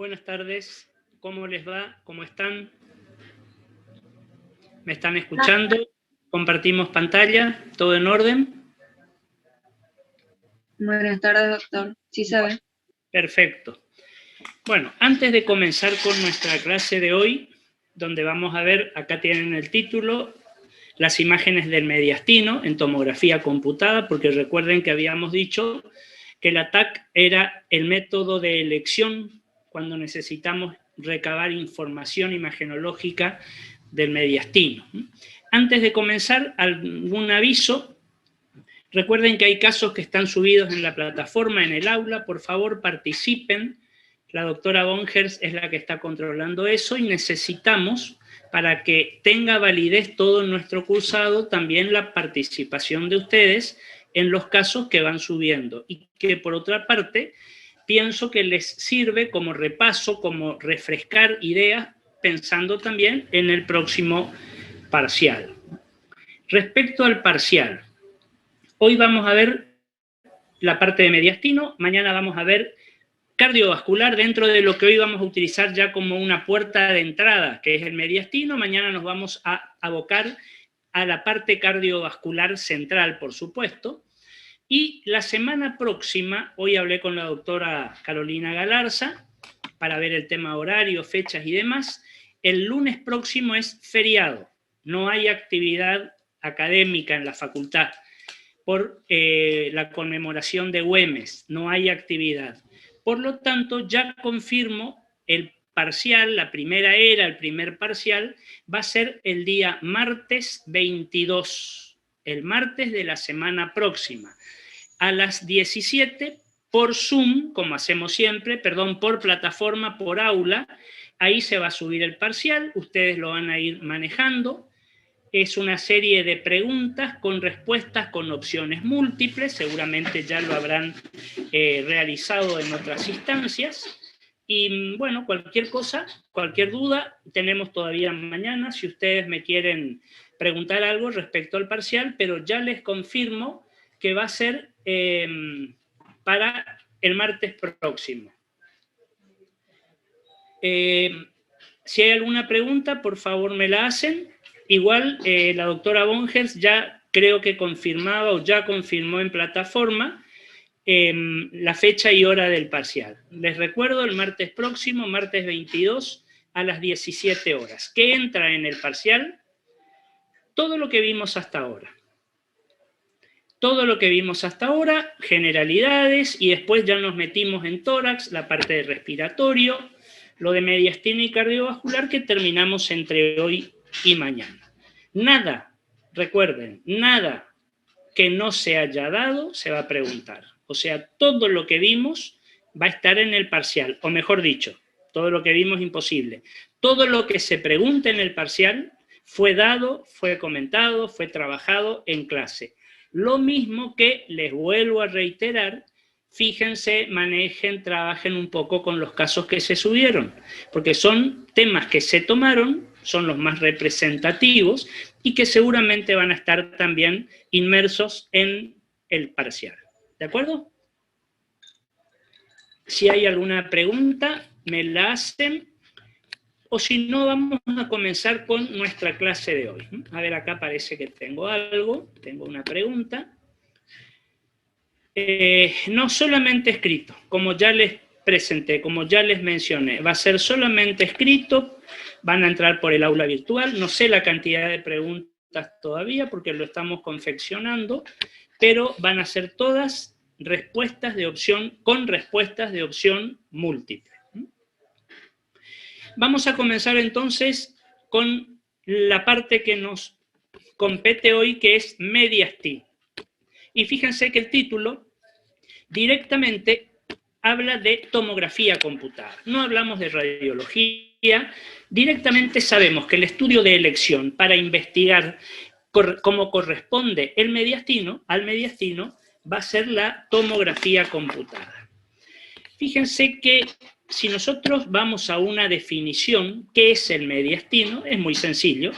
Buenas tardes, ¿cómo les va? ¿Cómo están? ¿Me están escuchando? ¿Compartimos pantalla? ¿Todo en orden? Buenas tardes, doctor. ¿Sí sabe? Perfecto. Bueno, antes de comenzar con nuestra clase de hoy, donde vamos a ver, acá tienen el título, las imágenes del mediastino en tomografía computada, porque recuerden que habíamos dicho que el ATAC era el método de elección cuando necesitamos recabar información imagenológica del mediastino. Antes de comenzar, algún aviso. Recuerden que hay casos que están subidos en la plataforma, en el aula. Por favor, participen. La doctora Bongers es la que está controlando eso y necesitamos, para que tenga validez todo nuestro cursado, también la participación de ustedes en los casos que van subiendo. Y que, por otra parte, pienso que les sirve como repaso, como refrescar ideas, pensando también en el próximo parcial. Respecto al parcial, hoy vamos a ver la parte de mediastino, mañana vamos a ver cardiovascular dentro de lo que hoy vamos a utilizar ya como una puerta de entrada, que es el mediastino. Mañana nos vamos a abocar a la parte cardiovascular central, por supuesto. Y la semana próxima, hoy hablé con la doctora Carolina Galarza para ver el tema horario, fechas y demás. El lunes próximo es feriado, no hay actividad académica en la facultad por la conmemoración de Güemes, no hay actividad. Por lo tanto, ya confirmo el parcial, la primera era, el primer parcial, va a ser el día martes 22, el martes de la semana próxima, a las 17 por Zoom, como hacemos siempre, perdón, por plataforma, por aula. Ahí se va a subir el parcial, ustedes lo van a ir manejando. Es una serie de preguntas con respuestas con opciones múltiples, seguramente ya lo habrán realizado en otras instancias. Y bueno, cualquier cosa, cualquier duda, tenemos todavía mañana, si ustedes me quieren preguntar algo respecto al parcial, pero ya les confirmo que va a ser para el martes próximo. Si hay alguna pregunta, por favor me la hacen. Igual la doctora Bongers ya creo que confirmaba o ya confirmó en plataforma la fecha y hora del parcial. Les recuerdo, el martes próximo, martes 22, a las 17 horas. ¿Qué entra en el parcial? Todo lo que vimos hasta ahora. Todo lo que vimos hasta ahora, generalidades, y después ya nos metimos en tórax, la parte de respiratorio, lo de mediastino y cardiovascular que terminamos entre hoy y mañana. Nada, recuerden, nada que no se haya dado se va a preguntar. O sea, todo lo que vimos va a estar en el parcial, o mejor dicho, todo lo que vimos imposible. Todo lo que se pregunte en el parcial fue dado, fue comentado, fue trabajado en clase. Lo mismo que, les vuelvo a reiterar, fíjense, manejen, trabajen un poco con los casos que se subieron, porque son temas que se tomaron, son los más representativos y que seguramente van a estar también inmersos en el parcial. ¿De acuerdo? Si hay alguna pregunta, me la hacen, o si no, vamos a comenzar con nuestra clase de hoy. A ver, acá parece que tengo algo, tengo una pregunta. No solamente escrito, como ya les presenté, como ya les mencioné, va a ser solamente escrito, van a entrar por el aula virtual, no sé la cantidad de preguntas todavía porque lo estamos confeccionando, pero van a ser todas respuestas de opción, con respuestas de opción múltiple. Vamos a comenzar entonces con la parte que nos compete hoy, que es mediastino. Y fíjense que el título directamente habla de tomografía computada. No hablamos de radiología, directamente sabemos que el estudio de elección para investigar cómo corresponde el mediastino, al mediastino, va a ser la tomografía computada. Fíjense que si nosotros vamos a una definición, ¿qué es el mediastino? Es muy sencillo.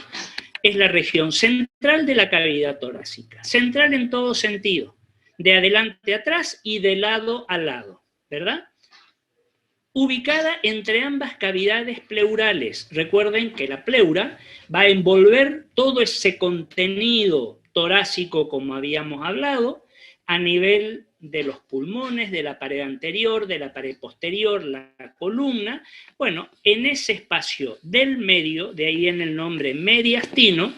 Es la región central de la cavidad torácica. Central en todo sentido. De adelante a atrás y de lado a lado, ¿verdad? ubicada entre ambas cavidades pleurales. Recuerden que la pleura va a envolver todo ese contenido torácico, como habíamos hablado, a nivel de los pulmones, de la pared anterior, de la pared posterior, la columna. Bueno, en ese espacio del medio, de ahí viene el nombre mediastino,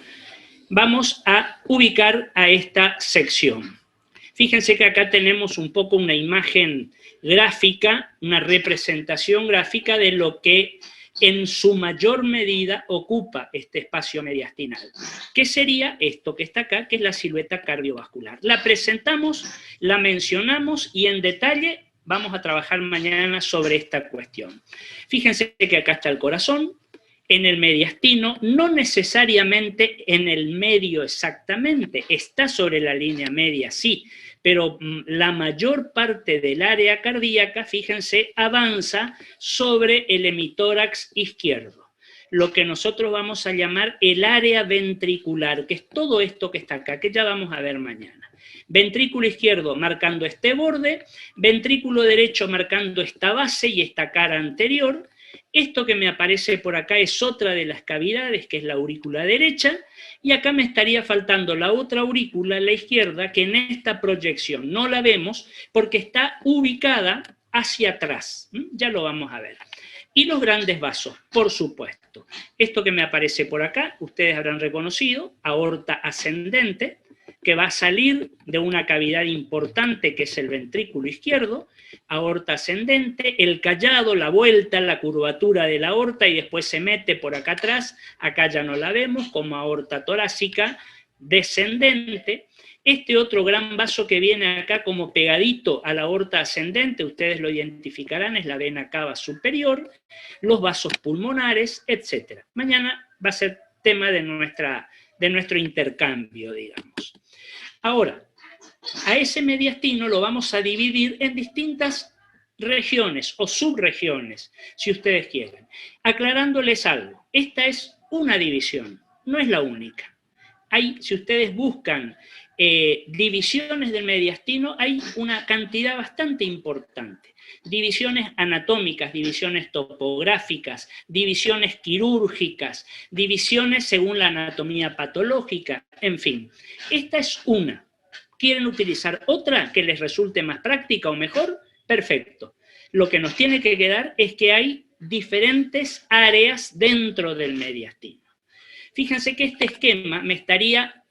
vamos a ubicar a esta sección. Fíjense que acá tenemos un poco una imagen gráfica, una representación gráfica de lo que en su mayor medida ocupa este espacio mediastinal. ¿Qué sería esto que está acá, que es la silueta cardiovascular? La presentamos, la mencionamos y en detalle vamos a trabajar mañana sobre esta cuestión. Fíjense que acá está el corazón, en el mediastino, no necesariamente en el medio exactamente, está sobre la línea media, sí, pero la mayor parte del área cardíaca, fíjense, avanza sobre el hemitórax izquierdo, lo que nosotros vamos a llamar el área ventricular, que es todo esto que está acá, que ya vamos a ver mañana. Ventrículo izquierdo marcando este borde, ventrículo derecho marcando esta base y esta cara anterior. Esto que me aparece por acá es otra de las cavidades, que es la aurícula derecha, y acá me estaría faltando la otra aurícula, la izquierda, que en esta proyección no la vemos porque está ubicada hacia atrás. Ya lo vamos a ver. Y los grandes vasos, por supuesto. Esto que me aparece por acá, ustedes habrán reconocido, aorta ascendente, que va a salir de una cavidad importante que es el ventrículo izquierdo, aorta ascendente, el callado, la vuelta, la curvatura de la aorta y después se mete por acá atrás, acá ya no la vemos, como aorta torácica descendente. Este otro gran vaso que viene acá como pegadito a la aorta ascendente, ustedes lo identificarán, es la vena cava superior, los vasos pulmonares, etc. Mañana va a ser tema de nuestro intercambio, digamos. Ahora, a ese mediastino lo vamos a dividir en distintas regiones o subregiones, si ustedes quieren. Aclarándoles algo, esta es una división, no es la única. Si ustedes buscan divisiones del mediastino, hay una cantidad bastante importante. Divisiones anatómicas, divisiones topográficas, divisiones quirúrgicas, divisiones según la anatomía patológica, en fin. Esta es una. ¿Quieren utilizar otra que les resulte más práctica o mejor? Perfecto. Lo que nos tiene que quedar es que hay diferentes áreas dentro del mediastino. Fíjense que este esquema me estaría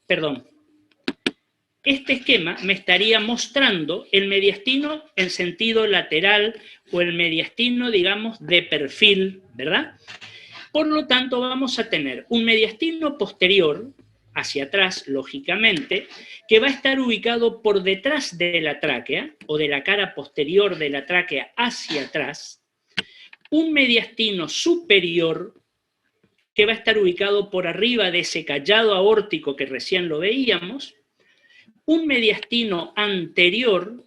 mostrando el mediastino en sentido lateral o el mediastino, digamos, de perfil, ¿verdad? Por lo tanto, vamos a tener un mediastino posterior, hacia atrás, lógicamente, que va a estar ubicado por detrás de la tráquea, o de la cara posterior de la tráquea hacia atrás, un mediastino superior, que va a estar ubicado por arriba de ese callado aórtico que recién lo veíamos, un mediastino anterior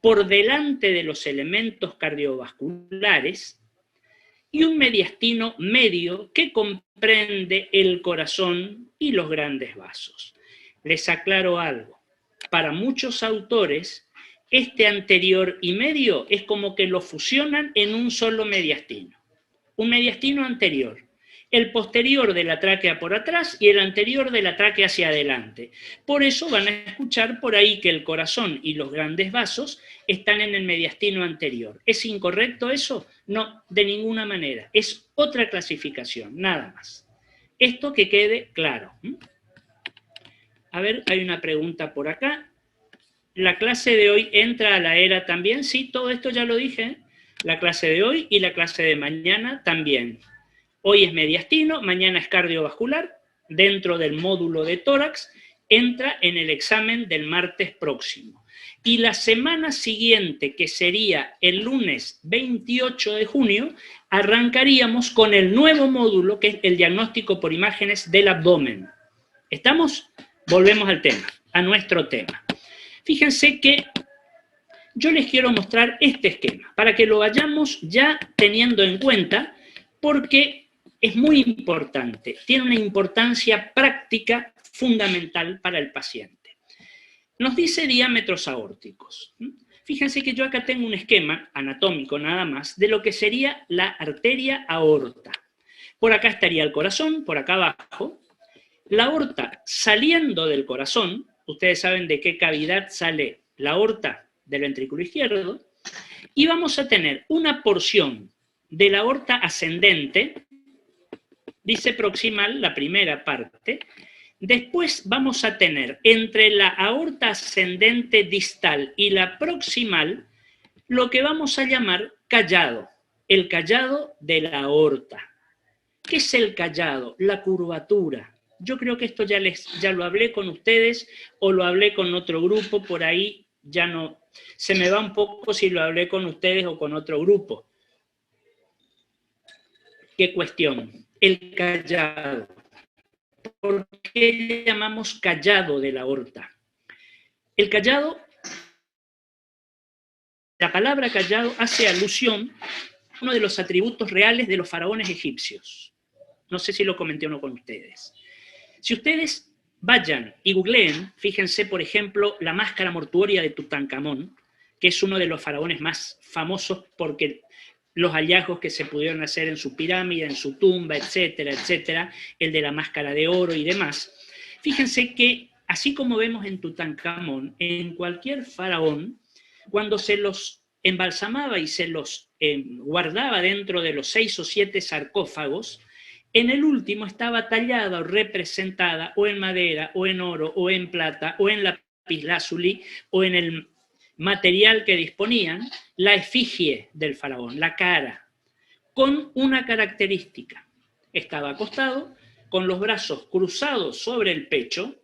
por delante de los elementos cardiovasculares y un mediastino medio que comprende el corazón y los grandes vasos. Les aclaro algo, para muchos autores este anterior y medio es como que lo fusionan en un solo mediastino. Un mediastino anterior, el posterior de la tráquea por atrás y el anterior de la tráquea hacia adelante. Por eso van a escuchar por ahí que el corazón y los grandes vasos están en el mediastino anterior. ¿Es incorrecto eso? No, de ninguna manera. Es otra clasificación, nada más. Esto que quede claro. A ver, hay una pregunta por acá. ¿La clase de hoy entra a la era también? Sí, todo esto ya lo dije. La clase de hoy y la clase de mañana también. Hoy es mediastino, mañana es cardiovascular, dentro del módulo de tórax, entra en el examen del martes próximo. Y la semana siguiente, que sería el lunes 28 de junio, arrancaríamos con el nuevo módulo, que es el diagnóstico por imágenes del abdomen. ¿Estamos? Volvemos al tema, a nuestro tema. Fíjense que yo les quiero mostrar este esquema, para que lo vayamos ya teniendo en cuenta, porque es muy importante, tiene una importancia práctica fundamental para el paciente. Nos dice diámetros aórticos. Fíjense que yo acá tengo un esquema anatómico nada más de lo que sería la arteria aorta. Por acá estaría el corazón, por acá abajo. La aorta saliendo del corazón, ustedes saben de qué cavidad sale la aorta del ventrículo izquierdo, y vamos a tener una porción de la aorta ascendente, dice proximal, la primera parte. Después vamos a tener entre la aorta ascendente distal y la proximal lo que vamos a llamar callado, el callado de la aorta. ¿Qué es el callado? La curvatura. Yo creo que esto ya lo hablé con ustedes o lo hablé con otro grupo, por ahí ya no, se me va un poco si lo hablé con ustedes o con otro grupo. ¿Qué cuestión? El callado. ¿Por qué le llamamos callado de la aorta? El callado, la palabra callado hace alusión a uno de los atributos reales de los faraones egipcios. No sé si lo comenté o no con ustedes. Si ustedes vayan y googleen, fíjense, por ejemplo, la máscara mortuoria de Tutankamón, que es uno de los faraones más famosos porque los hallazgos que se pudieron hacer en su pirámide, en su tumba, etcétera, etcétera, el de la máscara de oro y demás. Fíjense que, así como vemos en Tutankamón, en cualquier faraón, cuando se los embalsamaba y se los guardaba dentro de los 6 o 7 sarcófagos, en el último estaba tallada o representada o en madera, o en oro, o en plata, o en lapislázuli, o en el material que disponían, la efigie del faraón, la cara, con una característica. Estaba acostado, con los brazos cruzados sobre el pecho,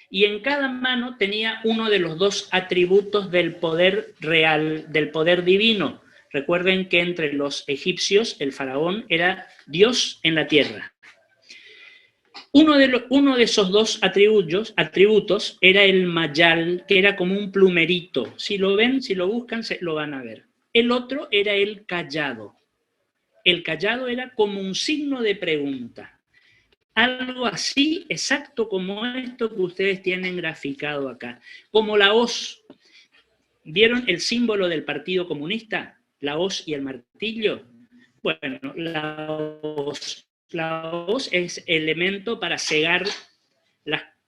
y en cada mano tenía uno de los 2 atributos del poder real, del poder divino. Recuerden que entre los egipcios el faraón era Dios en la tierra. Uno de esos 2 atributos era el mayal, que era como un plumerito. Si lo ven, si lo buscan, lo van a ver. El otro era el callado. El callado era como un signo de pregunta. Algo así, exacto como esto que ustedes tienen graficado acá. Como la hoz. ¿Vieron el símbolo del Partido Comunista? La hoz y el martillo. Bueno, la hoz es elemento para cegar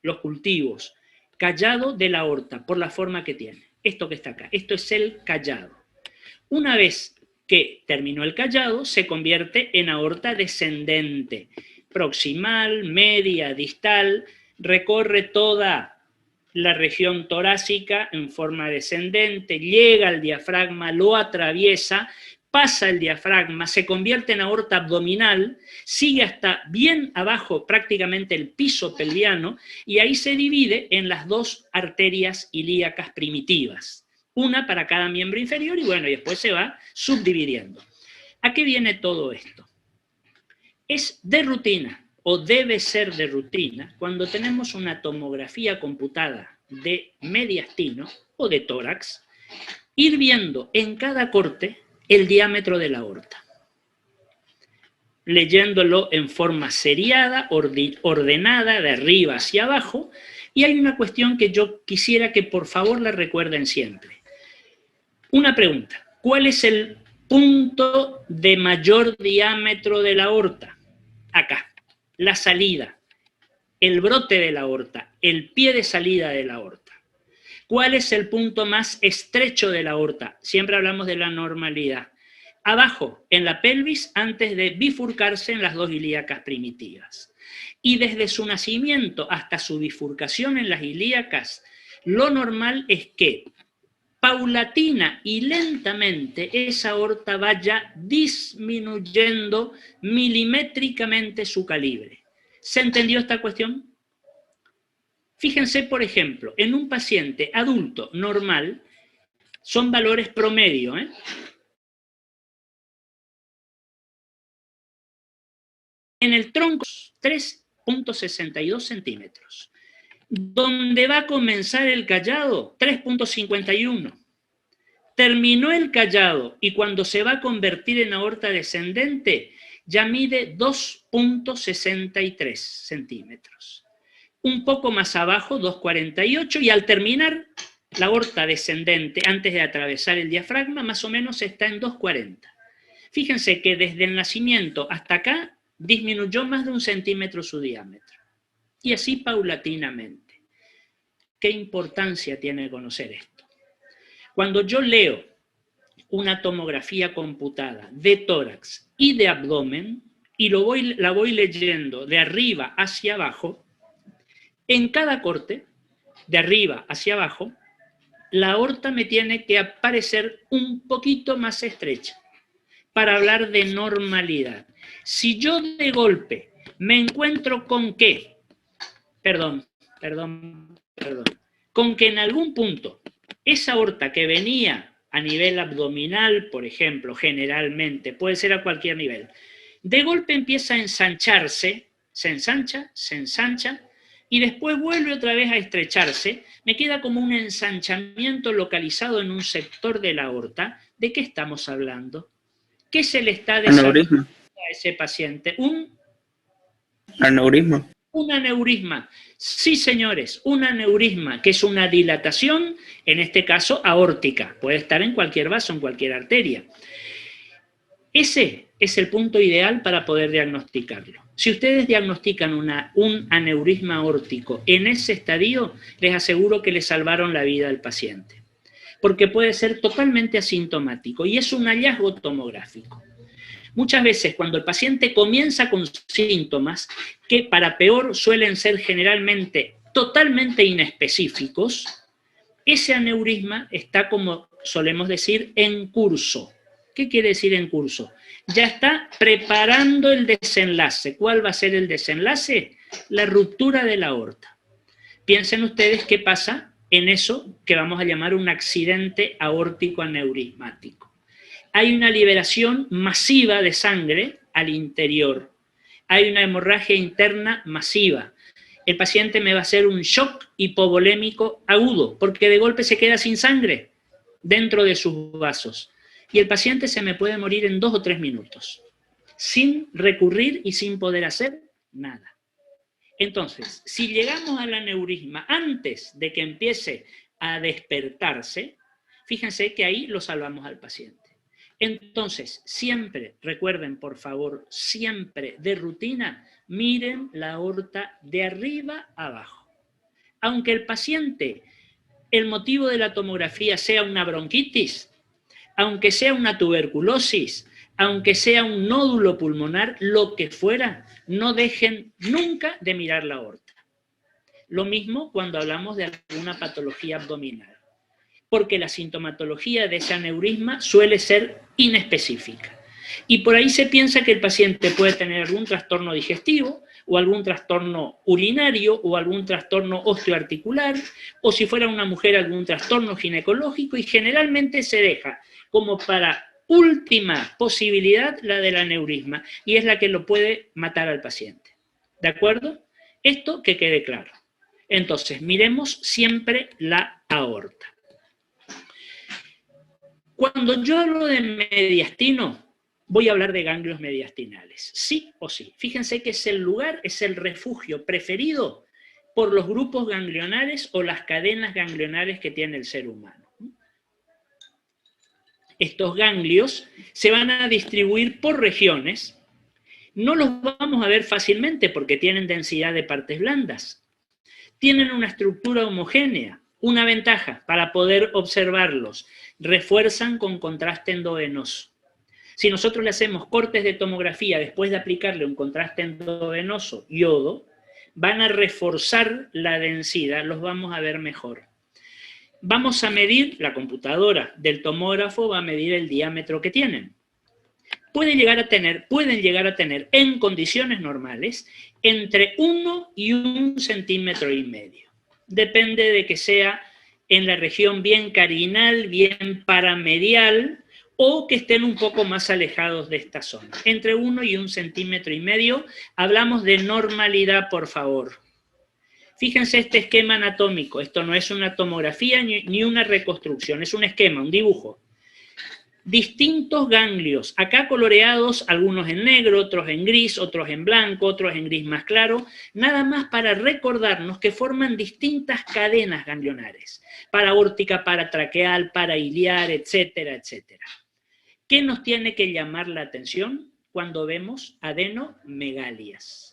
los cultivos. Callado de la aorta, por la forma que tiene. Esto que está acá, esto es el callado. Una vez que terminó el callado, se convierte en aorta descendente. Proximal, media, distal, recorre toda la región torácica en forma descendente, llega al diafragma, lo atraviesa, pasa el diafragma, se convierte en aorta abdominal, sigue hasta bien abajo prácticamente el piso pelviano y ahí se divide en las 2 arterias ilíacas primitivas, una para cada miembro inferior y bueno, y después se va subdividiendo. ¿A qué viene todo esto? Es de rutina, o debe ser de rutina, cuando tenemos una tomografía computada de mediastino o de tórax, ir viendo en cada corte el diámetro de la aorta, leyéndolo en forma seriada, ordenada, de arriba hacia abajo, y hay una cuestión que yo quisiera que por favor la recuerden siempre. Una pregunta, ¿cuál es el punto de mayor diámetro de la aorta? Acá, la salida, el brote de la aorta, el pie de salida de la aorta. ¿Cuál es el punto más estrecho de la aorta? Siempre hablamos de la normalidad. Abajo, en la pelvis, antes de bifurcarse en las 2 ilíacas primitivas. Y desde su nacimiento hasta su bifurcación en las ilíacas, lo normal es que paulatina y lentamente esa aorta vaya disminuyendo milimétricamente su calibre. ¿Se entendió esta cuestión? Fíjense, por ejemplo, en un paciente adulto normal, son valores promedio, En el tronco, 3.62 centímetros. Donde va a comenzar el callado, 3.51. Terminó el callado y cuando se va a convertir en aorta descendente, ya mide 2.63 centímetros. Un poco más abajo, 2.48, y al terminar, La aorta descendente, antes de atravesar el diafragma, más o menos está en 2,40. Fíjense que desde el nacimiento hasta acá disminuyó más de 1 centímetro su diámetro. Y así paulatinamente. ¿Qué importancia tiene conocer esto? Cuando yo leo una tomografía computada de tórax y de abdomen, y la voy leyendo de arriba hacia abajo, en cada corte, de arriba hacia abajo, la aorta me tiene que aparecer un poquito más estrecha para hablar de normalidad. Si yo de golpe me encuentro con que, con que en algún punto esa aorta que venía a nivel abdominal, por ejemplo, generalmente, puede ser a cualquier nivel, de golpe empieza a ensancharse, se ensancha, y después vuelve otra vez a estrecharse, me queda como un ensanchamiento localizado en un sector de la aorta. ¿De qué estamos hablando? ¿Qué se le está desarrollando a ese paciente? Un aneurisma. Un aneurisma. Sí, señores, un aneurisma, que es una dilatación, en este caso aórtica. Puede estar en cualquier vaso, en cualquier arteria. Ese es el punto ideal para poder diagnosticarlo. Si ustedes diagnostican un aneurisma aórtico en ese estadio, les aseguro que le salvaron la vida al paciente, porque puede ser totalmente asintomático y es un hallazgo tomográfico. Muchas veces cuando el paciente comienza con síntomas, que para peor suelen ser generalmente totalmente inespecíficos, ese aneurisma está, como solemos decir, en curso. ¿Qué quiere decir en curso? Ya está preparando el desenlace. ¿Cuál va a ser el desenlace? La ruptura de la aorta. Piensen ustedes qué pasa en eso que vamos a llamar un accidente aórtico aneurismático. Hay una liberación masiva de sangre al interior. Hay una hemorragia interna masiva. El paciente me va a hacer un shock hipovolémico agudo, porque de golpe se queda sin sangre dentro de sus vasos. Y el paciente se me puede morir en 2 o 3 minutos, sin recurrir y sin poder hacer nada. Entonces, si llegamos al aneurisma antes de que empiece a despertarse, fíjense que ahí lo salvamos al paciente. Entonces, siempre, recuerden por favor, siempre de rutina, miren la aorta de arriba a abajo. Aunque el paciente, el motivo de la tomografía sea una bronquitis, aunque sea una tuberculosis, aunque sea un nódulo pulmonar, lo que fuera, no dejen nunca de mirar la aorta. Lo mismo cuando hablamos de alguna patología abdominal, porque la sintomatología de ese aneurisma suele ser inespecífica. Y por ahí se piensa que el paciente puede tener algún trastorno digestivo, o algún trastorno urinario, o algún trastorno osteoarticular, o si fuera una mujer algún trastorno ginecológico, y generalmente se deja como para última posibilidad la del aneurisma, y es la que lo puede matar al paciente. ¿De acuerdo? Esto que quede claro. Entonces, miremos siempre la aorta. Cuando yo hablo de mediastino, voy a hablar de ganglios mediastinales, sí o sí. Fíjense que es el lugar, es el refugio preferido por los grupos ganglionares o las cadenas ganglionares que tiene el ser humano. Estos ganglios se van a distribuir por regiones. No los vamos a ver fácilmente porque tienen densidad de partes blandas. Tienen una estructura homogénea. Una ventaja para poder observarlos: refuerzan con contraste endovenoso. Si nosotros le hacemos cortes de tomografía después de aplicarle un contraste endovenoso, yodo, van a reforzar la densidad, los vamos a ver mejor. Vamos a medir, la computadora del tomógrafo va a medir el diámetro que tienen. Pueden llegar a tener en condiciones normales entre 1 y 1,5 centímetros. Depende de que sea en la región bien carinal, bien paramedial, o que estén un poco más alejados de esta zona. Entre 1 y 1,5 centímetros, hablamos de normalidad, por favor. Fíjense este esquema anatómico. Esto no es una tomografía ni una reconstrucción, es un esquema, un dibujo. distintos ganglios, acá coloreados, algunos en negro, otros en gris, otros en blanco, otros en gris más claro, nada más para recordarnos que forman distintas cadenas ganglionares, paraórtica, paratraqueal, parailiar, etcétera, etcétera. ¿Qué nos tiene que llamar la atención cuando vemos adenomegalias?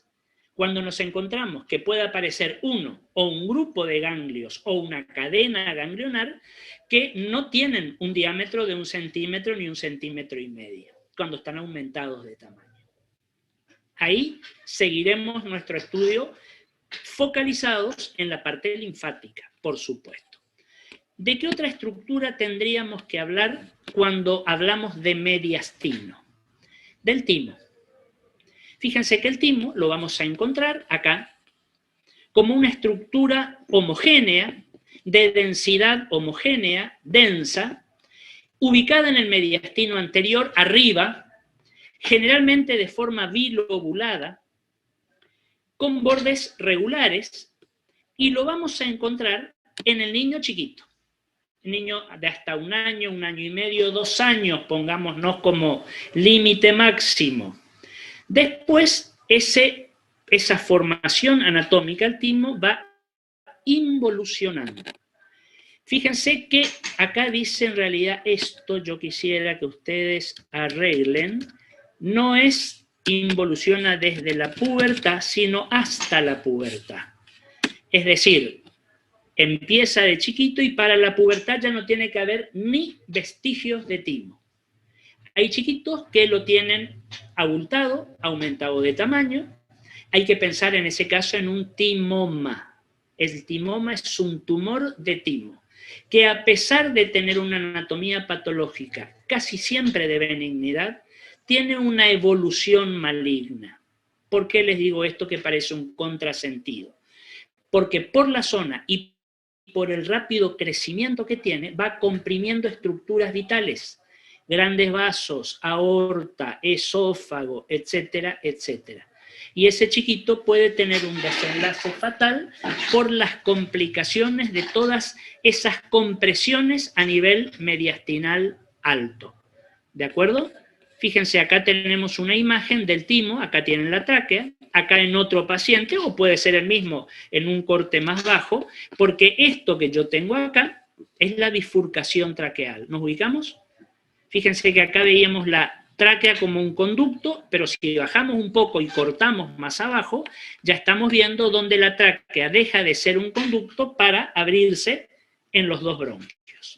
Cuando nos encontramos que puede aparecer uno o un grupo de ganglios o una cadena ganglionar que no tienen un diámetro de 1 centímetro ni 1,5 centímetros, cuando están aumentados de tamaño. Ahí seguiremos nuestro estudio focalizados en la parte linfática, por supuesto. ¿De qué otra estructura tendríamos que hablar cuando hablamos de mediastino? Del timo. Fíjense que el timo lo vamos a encontrar acá como una estructura homogénea, de densidad homogénea, densa, ubicada en el mediastino anterior, arriba, generalmente de forma bilobulada, con bordes regulares, y lo vamos a encontrar en el niño chiquito. El niño de hasta 1 año, 1 año y medio, 2 años, pongámonos como límite máximo. Después, esa formación anatómica del timo va involucionando. Fíjense que acá dice en realidad esto, yo quisiera que ustedes arreglen, no es involuciona desde la pubertad, sino hasta la pubertad. Es decir, empieza de chiquito y para la pubertad ya no tiene que haber ni vestigios de timo. Hay chiquitos que lo tienen abultado, aumentado de tamaño. Hay que pensar en ese caso en un timoma. El timoma es un tumor de timo, que a pesar de tener una anatomía patológica casi siempre de benignidad, tiene una evolución maligna. ¿Por qué les digo esto que parece un contrasentido? Porque por la zona y por el rápido crecimiento que tiene, va comprimiendo estructuras vitales, grandes vasos, aorta, esófago, etcétera, etcétera. Y ese chiquito puede tener un desenlace fatal por las complicaciones de todas esas compresiones a nivel mediastinal alto. ¿De acuerdo? Fíjense, acá tenemos una imagen del timo, acá tienen la tráquea, acá en otro paciente, o puede ser el mismo en un corte más bajo, porque esto que yo tengo acá es la bifurcación traqueal. ¿Nos ubicamos? Fíjense que acá veíamos la tráquea como un conducto, pero si bajamos un poco y cortamos más abajo, ya estamos viendo donde la tráquea deja de ser un conducto para abrirse en los 2 bronquios.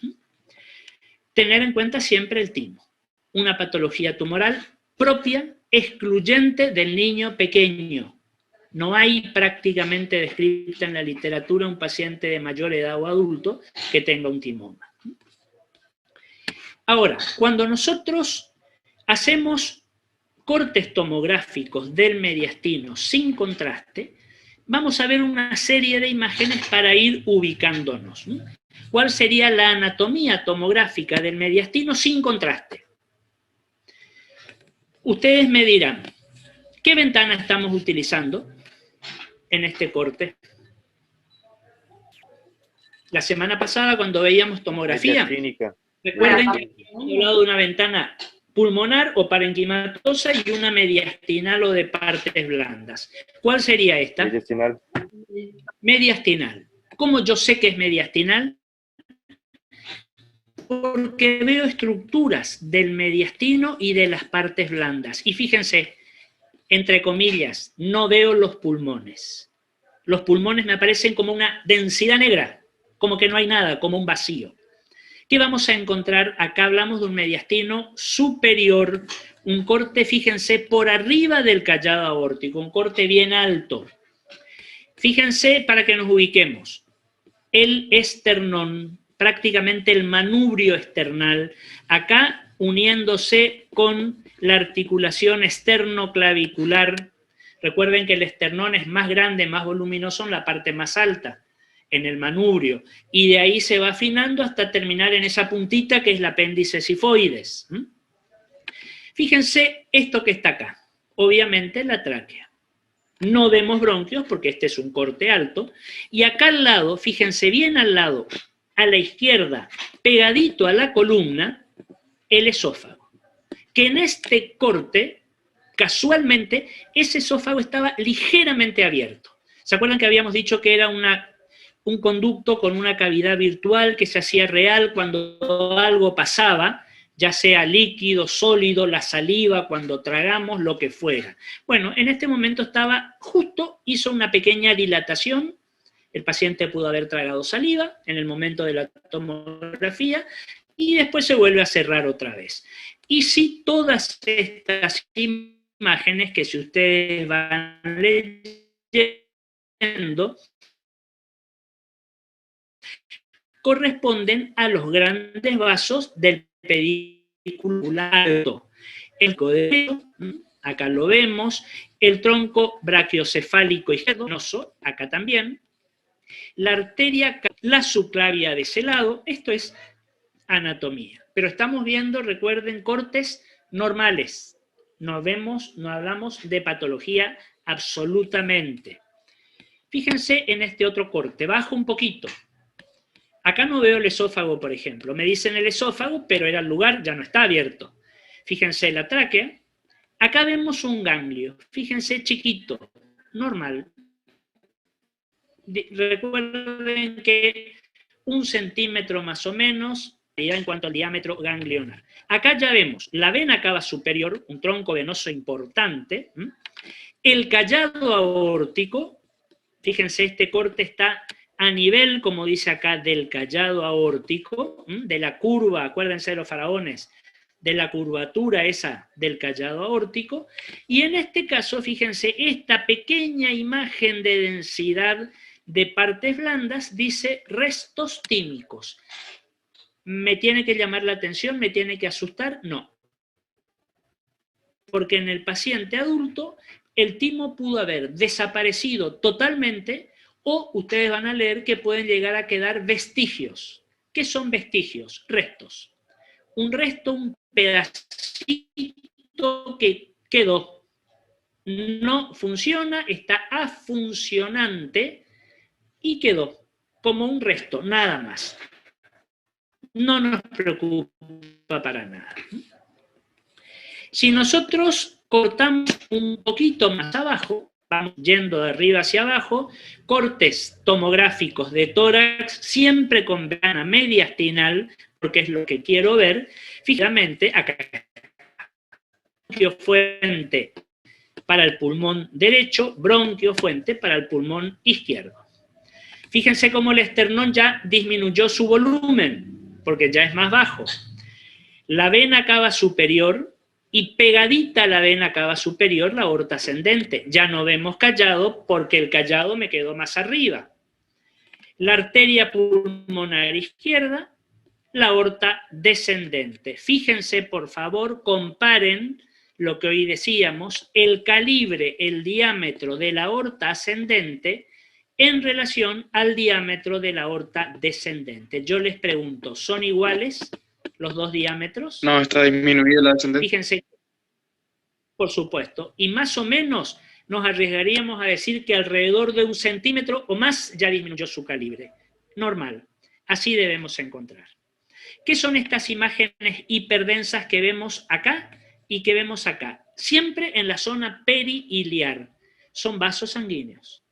Tener en cuenta siempre el timo, una patología tumoral propia, excluyente del niño pequeño. No hay prácticamente descrita en la literatura un paciente de mayor edad o adulto que tenga un timoma. Ahora, cuando nosotros hacemos cortes tomográficos del mediastino sin contraste, vamos a ver una serie de imágenes para ir ubicándonos. ¿Cuál sería la anatomía tomográfica del mediastino sin contraste? Ustedes me dirán, ¿qué ventana estamos utilizando en este corte? La semana pasada, cuando veíamos tomografía, recuerden que hemos hablado de una ventana pulmonar o parenquimatosa y una mediastinal o de partes blandas. ¿Cuál sería esta? Mediastinal. Mediastinal. ¿Cómo yo sé que es mediastinal? Porque veo estructuras del mediastino y de las partes blandas. Y fíjense, entre comillas, no veo los pulmones. Los pulmones me aparecen como una densidad negra, como que no hay nada, como un vacío. ¿Qué vamos a encontrar? Acá hablamos de un mediastino superior, un corte, fíjense, por arriba del callado aórtico, un corte bien alto. Fíjense para que nos ubiquemos. El esternón, prácticamente el manubrio esternal, acá uniéndose con la articulación esternoclavicular. Recuerden que el esternón es más grande, más voluminoso en la parte más alta, en el manubrio, y de ahí se va afinando hasta terminar en esa puntita que es el apéndice sifoides. Fíjense esto que está acá, obviamente la tráquea. No vemos bronquios porque este es un corte alto, y acá al lado, fíjense bien al lado, a la izquierda, pegadito a la columna, el esófago. Que en este corte, casualmente, ese esófago estaba ligeramente abierto. ¿Se acuerdan que habíamos dicho que era un conducto con una cavidad virtual que se hacía real cuando algo pasaba, ya sea líquido, sólido, la saliva, cuando tragamos, lo que fuera? Bueno, en este momento estaba justo, hizo una pequeña dilatación, el paciente pudo haber tragado saliva en el momento de la tomografía y después se vuelve a cerrar otra vez. Y si todas estas imágenes que si ustedes van leyendo corresponden a los grandes vasos del pedículo alto. El codo, acá lo vemos, el tronco brachiocefálico izquierdo, acá también, la arteria, la subclavia de ese lado, esto es anatomía. Pero estamos viendo, recuerden, cortes normales. No hablamos de patología absolutamente. Fíjense en este otro corte, bajo un poquito. Acá no veo el esófago, por ejemplo. Me dicen el esófago, pero era el lugar, ya no está abierto. Fíjense la tráquea. Acá vemos un ganglio. Fíjense, chiquito, normal. Recuerden que 1 centímetro más o menos en cuanto al diámetro ganglionar. Acá ya vemos la vena cava superior, un tronco venoso importante, el callado aórtico. Fíjense, este corte está a nivel, como dice acá, del callado aórtico, de la curva, acuérdense de los faraones, de la curvatura esa del callado aórtico, y en este caso, fíjense, esta pequeña imagen de densidad de partes blandas dice restos tímicos. ¿Me tiene que llamar la atención? ¿Me tiene que asustar? No. Porque en el paciente adulto el timo pudo haber desaparecido totalmente o ustedes van a leer que pueden llegar a quedar vestigios. ¿Qué son vestigios? Restos. Un resto, un pedacito que quedó. No funciona, está afuncionante y quedó como un resto, nada más. No nos preocupa para nada. Si nosotros cortamos un poquito más abajo, vamos yendo de arriba hacia abajo, cortes tomográficos de tórax, siempre con vena mediastinal, porque es lo que quiero ver, fíjate, acá bronquiofuente para el pulmón derecho, bronquiofuente para el pulmón izquierdo. Fíjense cómo el esternón ya disminuyó su volumen, porque ya es más bajo. La vena cava superior y pegadita a la vena cava superior la aorta ascendente. Ya no vemos callado porque el callado me quedó más arriba. La arteria pulmonar izquierda, la aorta descendente. Fíjense, por favor, comparen lo que hoy decíamos, el calibre, el diámetro de la aorta ascendente en relación al diámetro de la aorta descendente. Yo les pregunto, ¿son iguales los dos diámetros? No, está disminuida la ascendente. Fíjense, por supuesto, y más o menos nos arriesgaríamos a decir que alrededor de 1 centímetro o más ya disminuyó su calibre. Normal. Así debemos encontrar. ¿Qué son estas imágenes hiperdensas que vemos acá y que vemos acá? Siempre en la zona periiliar. Son vasos sanguíneos,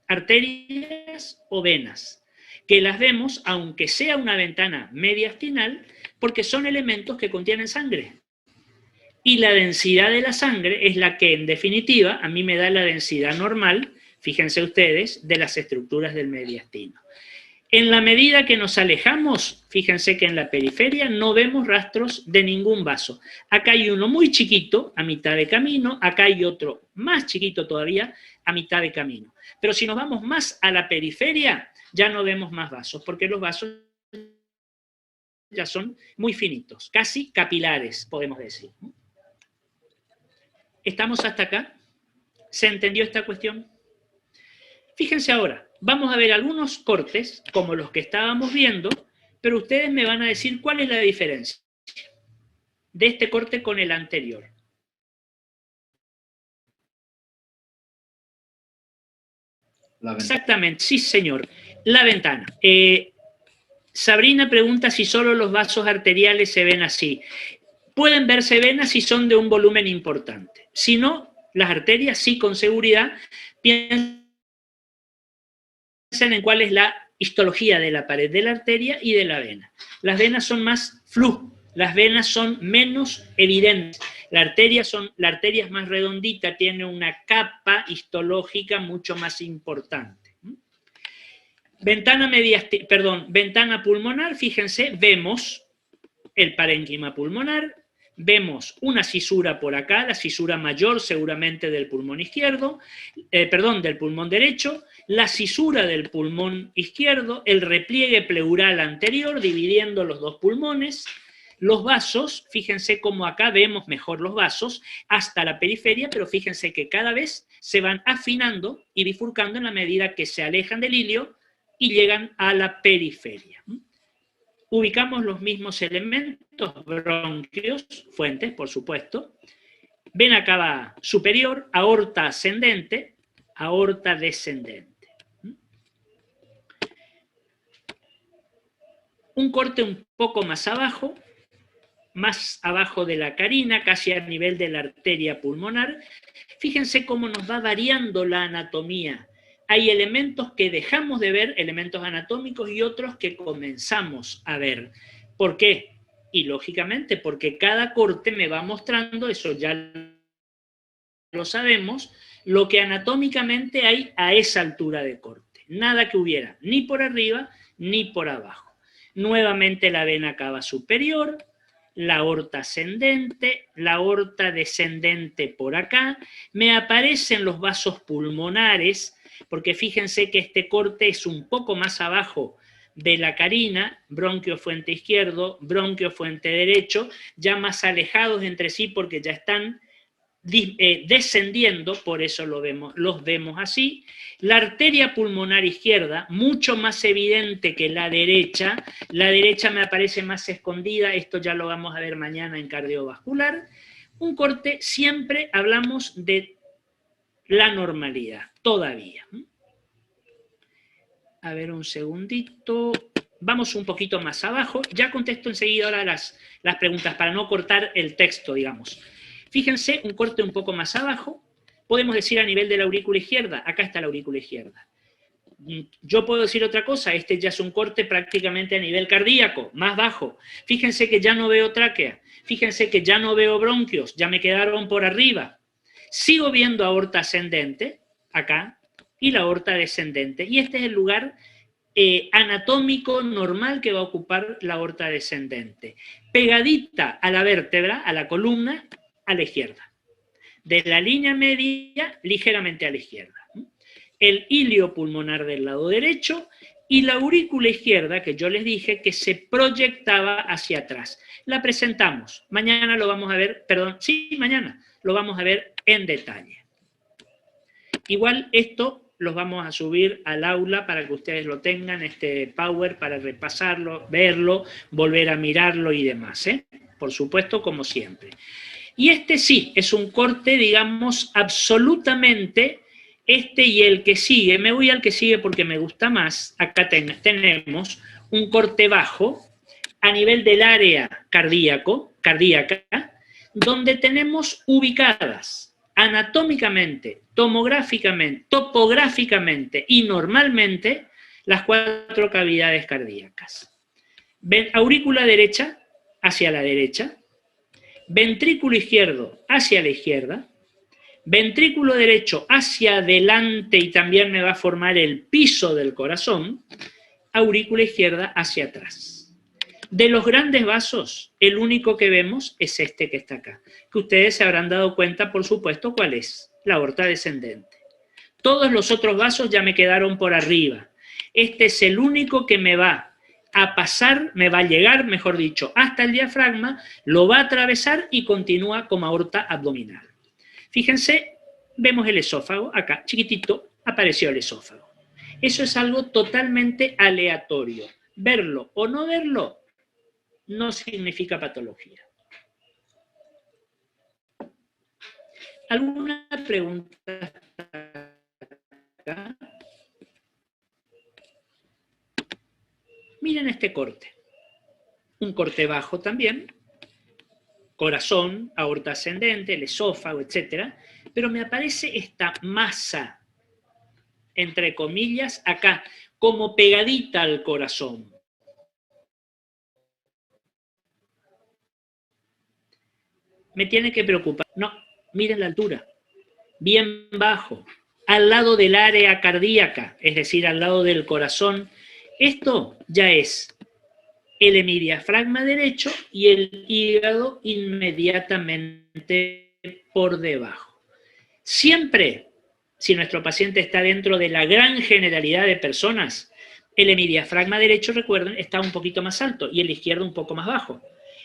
arterias o venas, que las vemos, aunque sea una ventana mediastinal, porque son elementos que contienen sangre. Y la densidad de la sangre es la que, en definitiva, a mí me da la densidad normal, fíjense ustedes, de las estructuras del mediastino. En la medida que nos alejamos, fíjense que en la periferia no vemos rastros de ningún vaso. Acá hay uno muy chiquito, a mitad de camino, acá hay otro más chiquito todavía, a mitad de camino. Pero si nos vamos más a la periferia, ya no vemos más vasos, porque los vasos ya son muy finitos, casi capilares, podemos decir. ¿Estamos hasta acá? ¿Se entendió esta cuestión? Fíjense ahora, vamos a ver algunos cortes, como los que estábamos viendo, pero ustedes me van a decir cuál es la diferencia de este corte con el anterior. Exactamente, sí señor, la ventana. Sabrina pregunta si solo los vasos arteriales se ven así. Pueden verse venas si son de un volumen importante. Si no, las arterias sí, con seguridad, piensen en cuál es la histología de la pared de la arteria y de la vena. Las venas son más flu, las venas son menos evidentes. La arteria es más redondita, tiene una capa histológica mucho más importante. Ventana pulmonar, fíjense, vemos el parénquima pulmonar, vemos una cisura por acá, la cisura mayor seguramente del pulmón izquierdo, del pulmón derecho, la cisura del pulmón izquierdo, el repliegue pleural anterior dividiendo los dos pulmones, los vasos, fíjense cómo acá vemos mejor los vasos, hasta la periferia, pero fíjense que cada vez se van afinando y bifurcando en la medida que se alejan del ilio y llegan a la periferia. Ubicamos los mismos elementos, bronquios, fuentes, por supuesto. Vena cava superior, aorta ascendente, aorta descendente. Un corte un poco más abajo de la carina, casi a nivel de la arteria pulmonar. Fíjense cómo nos va variando la anatomía. Hay elementos que dejamos de ver, elementos anatómicos, y otros que comenzamos a ver. ¿Por qué? Y lógicamente porque cada corte me va mostrando, eso ya lo sabemos, lo que anatómicamente hay a esa altura de corte. Nada que hubiera, ni por arriba, ni por abajo. Nuevamente la vena cava superior, la aorta ascendente, la aorta descendente por acá. Me aparecen los vasos pulmonares, porque fíjense que este corte es un poco más abajo de la carina, bronquio fuente izquierdo, bronquio fuente derecho, ya más alejados entre sí porque ya están descendiendo, por eso los vemos así. La arteria pulmonar izquierda, mucho más evidente que la derecha me aparece más escondida, esto ya lo vamos a ver mañana en cardiovascular. Un corte, siempre hablamos de la normalidad, todavía. A ver, un segundito. Vamos un poquito más abajo. Ya contesto enseguida ahora las preguntas para no cortar el texto, digamos. Fíjense, un corte un poco más abajo. Podemos decir a nivel de la aurícula izquierda. Acá está la aurícula izquierda. Yo puedo decir otra cosa. Este ya es un corte prácticamente a nivel cardíaco, más bajo. Fíjense que ya no veo tráquea. Fíjense que ya no veo bronquios. Ya me quedaron por arriba. Sigo viendo aorta ascendente, acá, y la aorta descendente. Y este es el lugar anatómico normal que va a ocupar la aorta descendente. Pegadita a la vértebra, a la columna, a la izquierda. De la línea media, ligeramente a la izquierda. El ilio pulmonar del lado derecho y la aurícula izquierda, que yo les dije que se proyectaba hacia atrás. La presentamos. Mañana lo vamos a ver, mañana lo vamos a ver en detalle. Igual esto los vamos a subir al aula para que ustedes lo tengan, este Power, para repasarlo, verlo, volver a mirarlo y demás, ¿eh? Por supuesto, como siempre. Y este sí, es un corte, digamos, absolutamente, este y el que sigue. Me voy al que sigue porque me gusta más. Acá tenemos un corte bajo a nivel del área cardíaca, donde tenemos ubicadas anatómicamente, tomográficamente, topográficamente y normalmente las 4 cavidades cardíacas. Aurícula derecha hacia la derecha, ventrículo izquierdo hacia la izquierda, ventrículo derecho hacia adelante y también me va a formar el piso del corazón, aurícula izquierda hacia atrás. De los grandes vasos, el único que vemos es este que está acá, que ustedes se habrán dado cuenta, por supuesto, cuál es, la aorta descendente. Todos los otros vasos ya me quedaron por arriba. Este es el único que me va a pasar, me va a llegar, mejor dicho, hasta el diafragma, lo va a atravesar y continúa como aorta abdominal. Fíjense, vemos el esófago, acá, chiquitito, apareció el esófago. Eso es algo totalmente aleatorio. Verlo o no verlo no significa patología. ¿Alguna pregunta acá? Miren este corte. Un corte bajo también, corazón, aorta ascendente, el esófago, etc. Pero me aparece esta masa, entre comillas, acá, como pegadita al corazón. Me tiene que preocupar. No, miren la altura. Bien bajo, al lado del área cardíaca, es decir, al lado del corazón. Esto ya es el hemidiafragma derecho y el hígado inmediatamente por debajo. Siempre, si nuestro paciente está dentro de la gran generalidad de personas, el hemidiafragma derecho, recuerden, está un poquito más alto y el izquierdo un poco más bajo.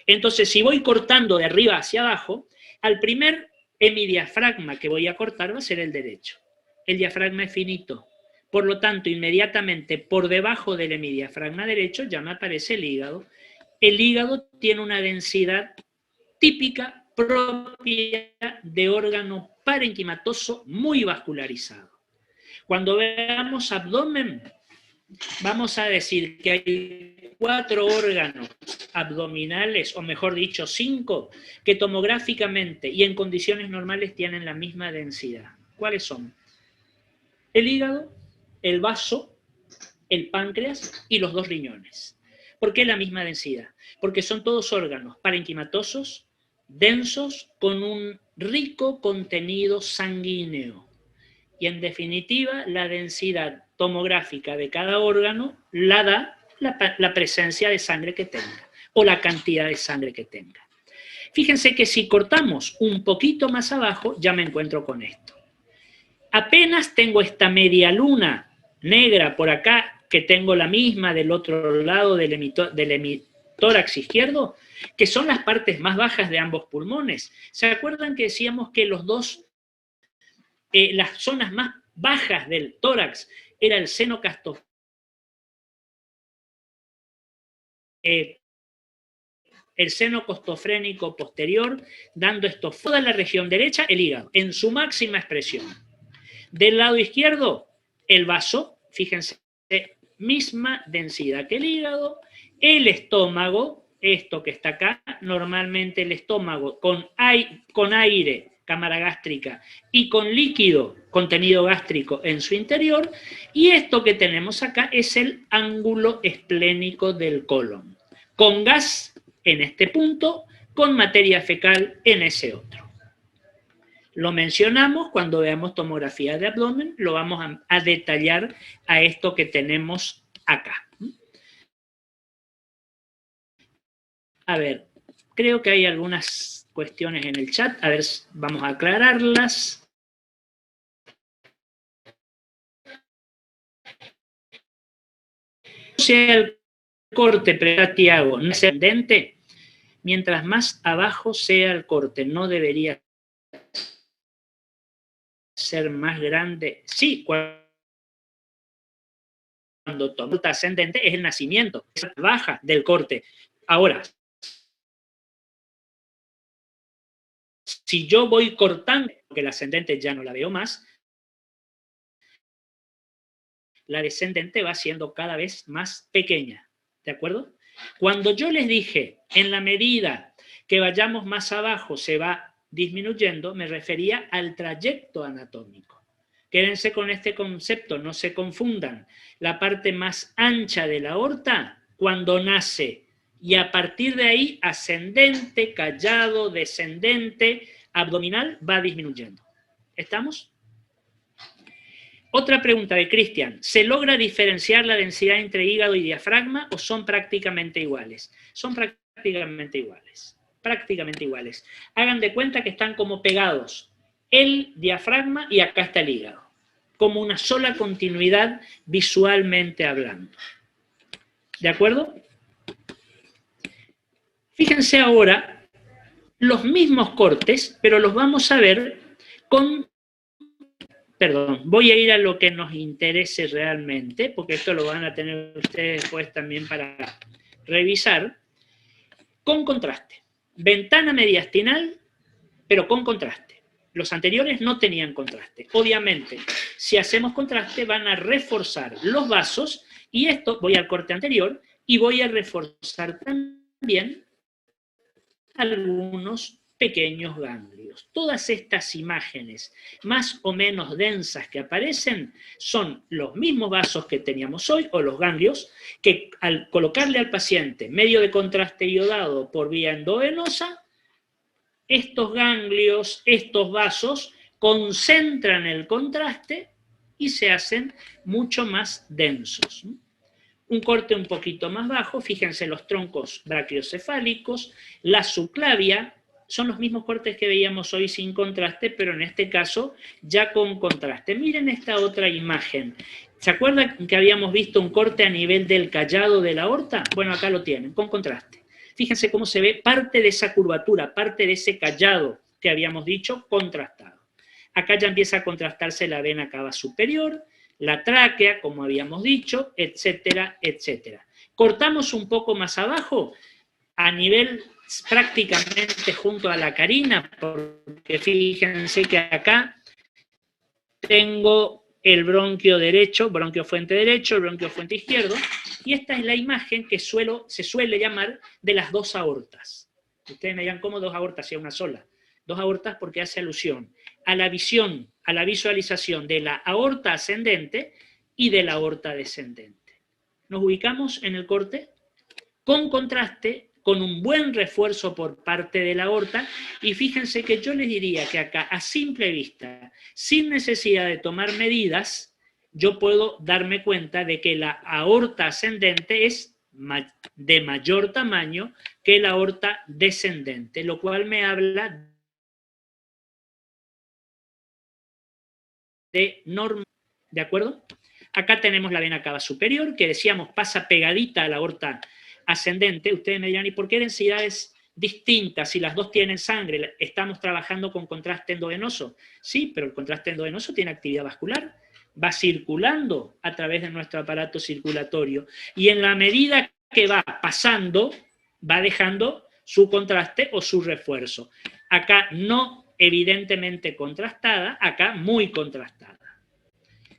Entonces, si voy cortando de arriba hacia abajo, al primer hemidiafragma que voy a cortar va a ser el derecho. El diafragma es finito. Por lo tanto, inmediatamente por debajo del hemidiafragma derecho ya me aparece el hígado. El hígado tiene una densidad típica propia de órgano parenquimatoso muy vascularizado. Cuando veamos abdomen, vamos a decir que hay 4 órganos abdominales, o mejor dicho 5, que tomográficamente y en condiciones normales tienen la misma densidad. ¿Cuáles son? El hígado, el vaso, el páncreas y los 2 riñones. ¿Por qué la misma densidad? Porque son todos órganos parenquimatosos, densos, con un rico contenido sanguíneo. Y en definitiva, la densidad tomográfica de cada órgano la da la presencia de sangre que tenga, o la cantidad de sangre que tenga. Fíjense que si cortamos un poquito más abajo, ya me encuentro con esto. Apenas tengo esta media luna negra por acá, que tengo la misma del otro lado del hemitórax izquierdo, que son las partes más bajas de ambos pulmones. ¿Se acuerdan que decíamos que los dos, las zonas más bajas del tórax era el seno castofrénico, el seno costofrénico posterior, dando esto toda la región derecha, el hígado, en su máxima expresión. Del lado izquierdo, el vaso, fíjense, misma densidad que el hígado, el estómago, esto que está acá, normalmente el estómago con aire, cámara gástrica, y con líquido, contenido gástrico en su interior, y esto que tenemos acá es el ángulo esplénico del colon, con gas en este punto, con materia fecal en ese otro. Lo mencionamos cuando veamos tomografía de abdomen, lo vamos a detallar a esto que tenemos acá. A ver, creo que hay algunas cuestiones en el chat, a ver, vamos a aclararlas. Sea el corte Tiago no ascendente, mientras más abajo sea el corte, no debería ser más grande. Sí, cuando torta ascendente es el nacimiento, es la baja del corte. Ahora, si yo voy cortando, porque la ascendente ya no la veo más, la descendente va siendo cada vez más pequeña, ¿de acuerdo? Cuando yo les dije, en la medida que vayamos más abajo se va disminuyendo, me refería al trayecto anatómico. Quédense con este concepto, no se confundan. La parte más ancha de la aorta, cuando nace, y a partir de ahí, ascendente, callado, descendente, abdominal, va disminuyendo. ¿Estamos? Otra pregunta de Cristian. ¿Se logra diferenciar la densidad entre hígado y diafragma o son prácticamente iguales? Son prácticamente iguales. Prácticamente iguales. Hagan de cuenta que están como pegados el diafragma y acá está el hígado. Como una sola continuidad visualmente hablando. ¿De acuerdo? Fíjense ahora los mismos cortes, pero los vamos a ver con... Perdón, voy a ir a lo que nos interese realmente, porque esto lo van a tener ustedes después también para revisar, con contraste. Ventana mediastinal, pero con contraste. Los anteriores no tenían contraste. Obviamente, si hacemos contraste, van a reforzar los vasos, y esto, voy al corte anterior, y voy a reforzar también algunos pequeños ganglios. Todas estas imágenes más o menos densas que aparecen son los mismos vasos que teníamos hoy, o los ganglios, que al colocarle al paciente medio de contraste iodado por vía endovenosa, estos ganglios, estos vasos, concentran el contraste y se hacen mucho más densos. Un corte un poquito más bajo, fíjense los troncos brachiocefálicos, la subclavia, son los mismos cortes que veíamos hoy sin contraste, pero en este caso ya con contraste. Miren esta otra imagen. ¿Se acuerdan que habíamos visto un corte a nivel del callado de la aorta? Bueno, acá lo tienen, con contraste. Fíjense cómo se ve parte de esa curvatura, parte de ese callado que habíamos dicho, contrastado. Acá ya empieza a contrastarse la vena cava superior, la tráquea, como habíamos dicho, etcétera, etcétera. Cortamos un poco más abajo, a nivel prácticamente junto a la carina, porque fíjense que acá tengo el bronquio derecho, bronquio fuente derecho, el bronquio fuente izquierdo, y esta es la imagen que se suele llamar de las dos aortas. Ustedes me dirán, ¿cómo dos aortas si es una sola? Dos aortas porque hace alusión a la visión, a la visualización de la aorta ascendente y de la aorta descendente. Nos ubicamos en el corte con contraste, con un buen refuerzo por parte de la aorta, y fíjense que yo les diría que acá, a simple vista, sin necesidad de tomar medidas, yo puedo darme cuenta de que la aorta ascendente es de mayor tamaño que la aorta descendente, lo cual me habla de norma, ¿de acuerdo? Acá tenemos la vena cava superior, que decíamos pasa pegadita a la aorta ascendente. Ustedes me dirán, ¿y por qué densidades distintas? Si las dos tienen sangre, ¿estamos trabajando con contraste endovenoso? Sí, pero el contraste endovenoso tiene actividad vascular, va circulando a través de nuestro aparato circulatorio, y en la medida que va pasando, va dejando su contraste o su refuerzo. Acá no evidentemente contrastada, acá muy contrastada.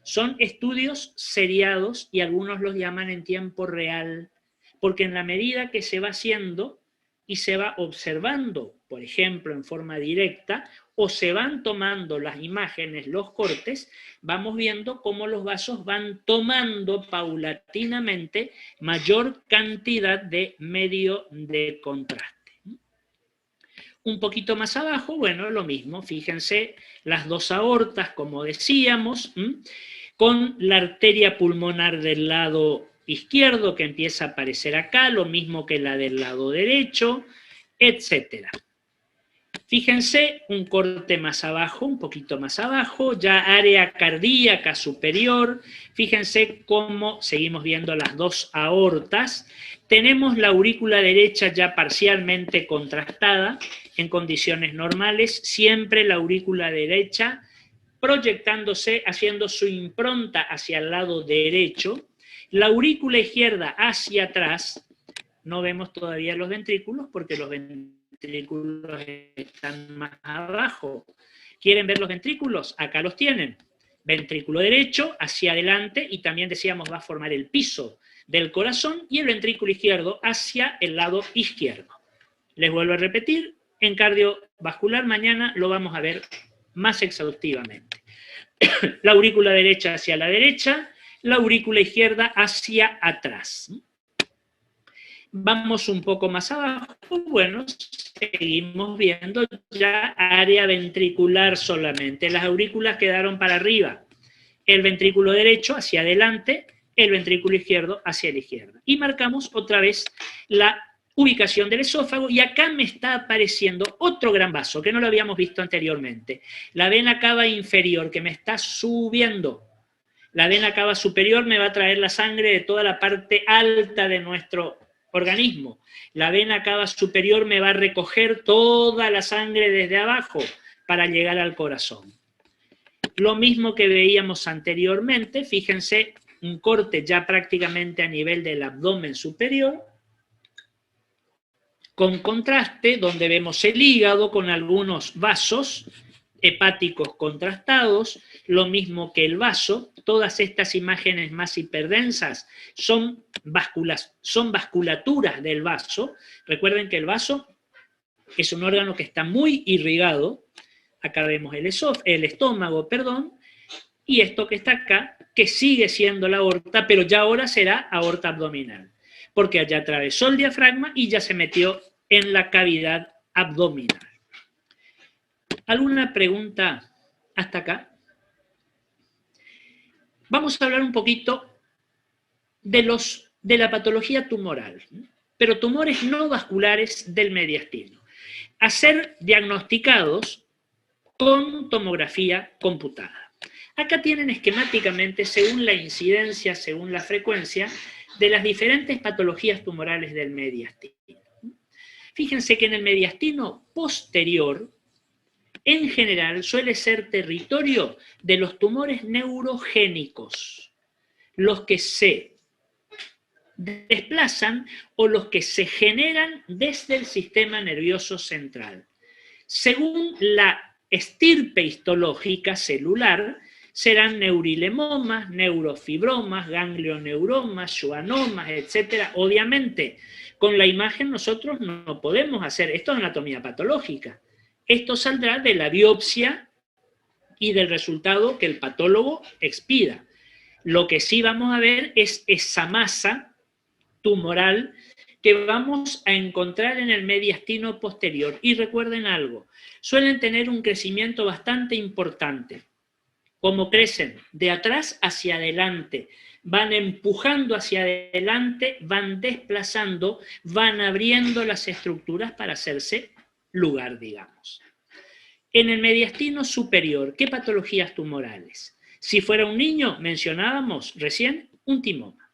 Son estudios seriados y algunos los llaman en tiempo real, porque en la medida que se va haciendo y se va observando, por ejemplo, en forma directa, o se van tomando las imágenes, los cortes, vamos viendo cómo los vasos van tomando paulatinamente mayor cantidad de medio de contraste. Un poquito más abajo, bueno, lo mismo, fíjense, las dos aortas, como decíamos, con la arteria pulmonar del lado izquierdo que empieza a aparecer acá, lo mismo que la del lado derecho, etcétera. Fíjense, un corte más abajo, un poquito más abajo, ya área cardíaca superior, fíjense cómo seguimos viendo las dos aortas. Tenemos la aurícula derecha ya parcialmente contrastada, en condiciones normales, siempre la aurícula derecha proyectándose, haciendo su impronta hacia el lado derecho, la aurícula izquierda hacia atrás. No vemos todavía los ventrículos porque los ventrículos están más abajo. ¿Quieren ver los ventrículos? Acá los tienen. Ventrículo derecho hacia adelante, y también decíamos va a formar el piso del corazón, y el ventrículo izquierdo hacia el lado izquierdo. Les vuelvo a repetir, en cardiovascular mañana lo vamos a ver más exhaustivamente. La aurícula derecha hacia la derecha, la aurícula izquierda hacia atrás. Vamos un poco más abajo, bueno, seguimos viendo ya área ventricular solamente. Las aurículas quedaron para arriba, el ventrículo derecho hacia adelante, el ventrículo izquierdo hacia la izquierda. Y marcamos otra vez la ubicación del esófago, y acá me está apareciendo otro gran vaso que no lo habíamos visto anteriormente, la vena cava inferior, que me está subiendo. La vena cava superior me va a traer la sangre de toda la parte alta de nuestro organismo. La vena cava superior me va a recoger toda la sangre desde abajo para llegar al corazón. Lo mismo que veíamos anteriormente, fíjense, un corte ya prácticamente a nivel del abdomen superior, con contraste, donde vemos el hígado con algunos vasos hepáticos contrastados, lo mismo que el vaso. Todas estas imágenes más hiperdensas son vasculaturas del vaso. Recuerden que el vaso es un órgano que está muy irrigado. Acá vemos el estómago, y esto que está acá, que sigue siendo la aorta, pero ya ahora será aorta abdominal, porque allá atravesó el diafragma y ya se metió en la cavidad abdominal. ¿Alguna pregunta hasta acá? Vamos a hablar un poquito de la patología tumoral, pero tumores no vasculares del mediastino, a ser diagnosticados con tomografía computada. Acá tienen esquemáticamente, según la incidencia, según la frecuencia, de las diferentes patologías tumorales del mediastino. Fíjense que en el mediastino posterior, en general, suele ser territorio de los tumores neurogénicos, los que se desplazan o los que se generan desde el sistema nervioso central. Según la estirpe histológica celular, serán neurilemomas, neurofibromas, ganglioneuromas, schwannomas, etc. Obviamente, con la imagen nosotros no podemos hacer, esto es anatomía patológica. Esto saldrá de la biopsia y del resultado que el patólogo expida. Lo que sí vamos a ver es esa masa tumoral que vamos a encontrar en el mediastino posterior. Y recuerden algo, suelen tener un crecimiento bastante importante. Como crecen de atrás hacia adelante, van empujando hacia adelante, van desplazando, van abriendo las estructuras para hacerse lugar, digamos. En el mediastino superior, ¿qué patologías tumorales? Si fuera un niño, mencionábamos recién un timoma.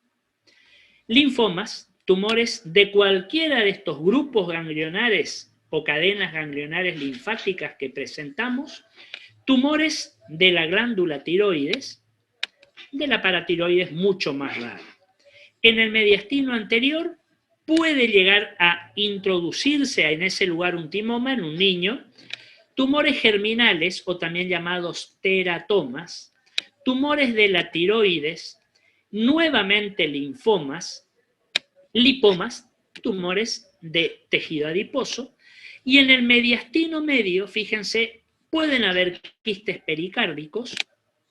Linfomas, tumores de cualquiera de estos grupos ganglionares o cadenas ganglionares linfáticas que presentamos, tumores de la glándula tiroides, de la paratiroides mucho más raro. En el mediastino anterior puede llegar a introducirse en ese lugar un timoma en un niño, tumores germinales o también llamados teratomas, tumores de la tiroides, nuevamente linfomas, lipomas, tumores de tejido adiposo, y en el mediastino medio, fíjense, pueden haber quistes pericárdicos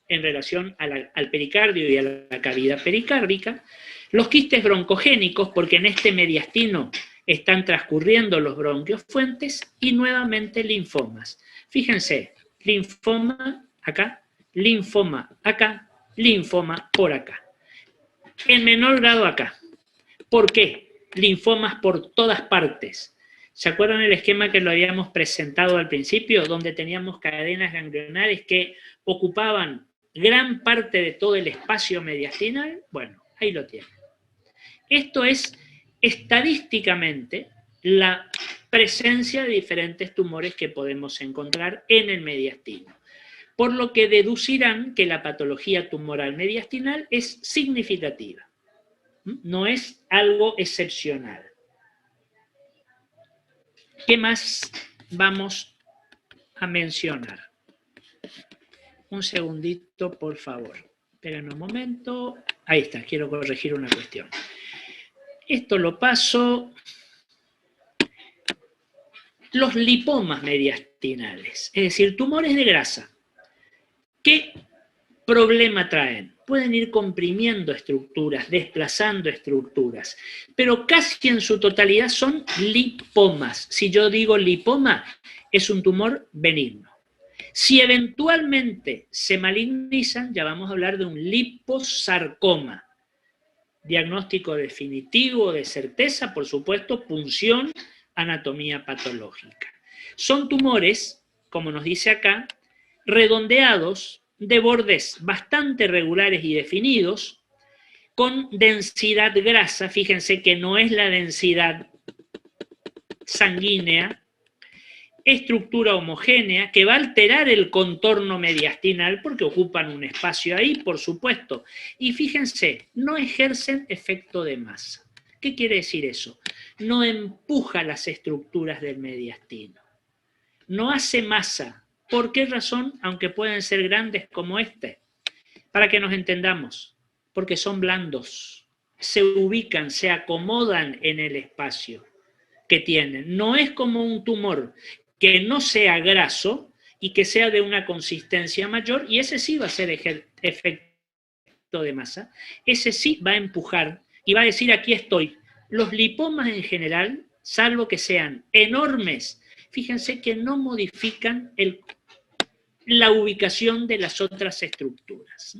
en relación al pericardio y a la cavidad pericárdica, los quistes broncogénicos, porque en este mediastino están transcurriendo los bronquios fuentes, y nuevamente linfomas. Fíjense, linfoma acá, linfoma acá, linfoma por acá. En menor grado acá. ¿Por qué? Linfomas por todas partes. ¿Se acuerdan el esquema que lo habíamos presentado al principio, donde teníamos cadenas ganglionares que ocupaban gran parte de todo el espacio mediastinal? Bueno, ahí lo tienen. Esto es estadísticamente la presencia de diferentes tumores que podemos encontrar en el mediastino, por lo que deducirán que la patología tumoral mediastinal es significativa, no es algo excepcional. ¿Qué más vamos a mencionar? Un segundito, por favor. Esperen un momento. Ahí está, quiero corregir una cuestión. Esto lo paso. Los lipomas mediastinales, es decir, tumores de grasa. ¿Qué problema traen? Pueden ir comprimiendo estructuras, desplazando estructuras, pero casi en su totalidad son lipomas. Si yo digo lipoma, es un tumor benigno. Si eventualmente se malignizan, ya vamos a hablar de un liposarcoma. Diagnóstico definitivo, de certeza, por supuesto, punción, anatomía patológica. Son tumores, como nos dice acá, redondeados, de bordes bastante regulares y definidos, con densidad grasa. Fíjense que no es la densidad sanguínea, estructura homogénea, que va a alterar el contorno mediastinal porque ocupan un espacio ahí, por supuesto. Y fíjense, no ejercen efecto de masa. ¿Qué quiere decir eso? No empuja las estructuras del mediastino. No hace masa ¿Por qué razón? Aunque pueden ser grandes como este. Para que nos entendamos. Porque son blandos. Se ubican, se acomodan en el espacio que tienen. No es como un tumor que no sea graso y que sea de una consistencia mayor, y ese sí va a ser efecto de masa. Ese sí va a empujar y va a decir, aquí estoy. Los lipomas en general, salvo que sean enormes, fíjense que no modifican la ubicación de las otras estructuras.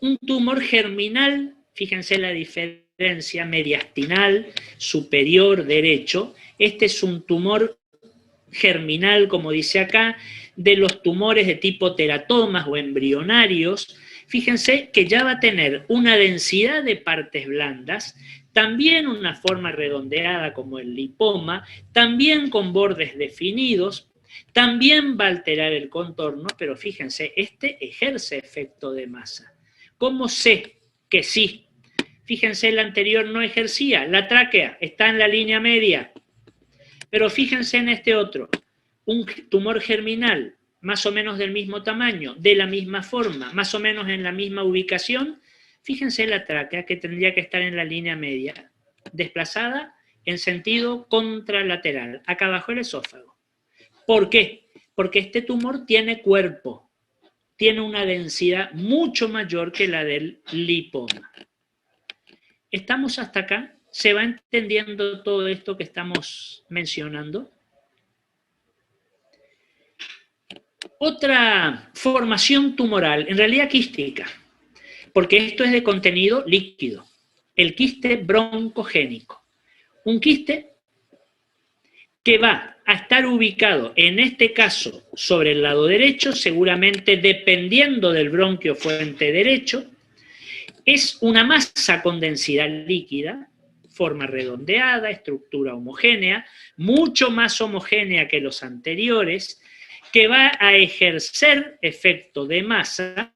Un tumor germinal, fíjense la diferencia mediastinal, superior, derecho. Este es un tumor germinal, como dice acá, de los tumores de tipo teratomas o embrionarios. Fíjense que ya va a tener una densidad de partes blandas, también una forma redondeada como el lipoma, también con bordes definidos, también va a alterar el contorno, pero fíjense, este ejerce efecto de masa. ¿Cómo sé que sí? Fíjense, el anterior no ejercía, la tráquea está en la línea media, pero fíjense en este otro, un tumor germinal, más o menos del mismo tamaño, de la misma forma, más o menos en la misma ubicación. Fíjense la tráquea que tendría que estar en la línea media, desplazada en sentido contralateral, acá abajo el esófago. ¿Por qué? Porque este tumor tiene cuerpo, tiene una densidad mucho mayor que la del lipoma. ¿Estamos hasta acá? ¿Se va entendiendo todo esto que estamos mencionando? Otra formación tumoral, en realidad quística, porque esto es de contenido líquido, el quiste broncogénico. Un quiste que va a estar ubicado, en este caso, sobre el lado derecho, seguramente dependiendo del bronquio fuente derecho, es una masa con densidad líquida, forma redondeada, estructura homogénea, mucho más homogénea que los anteriores, que va a ejercer efecto de masa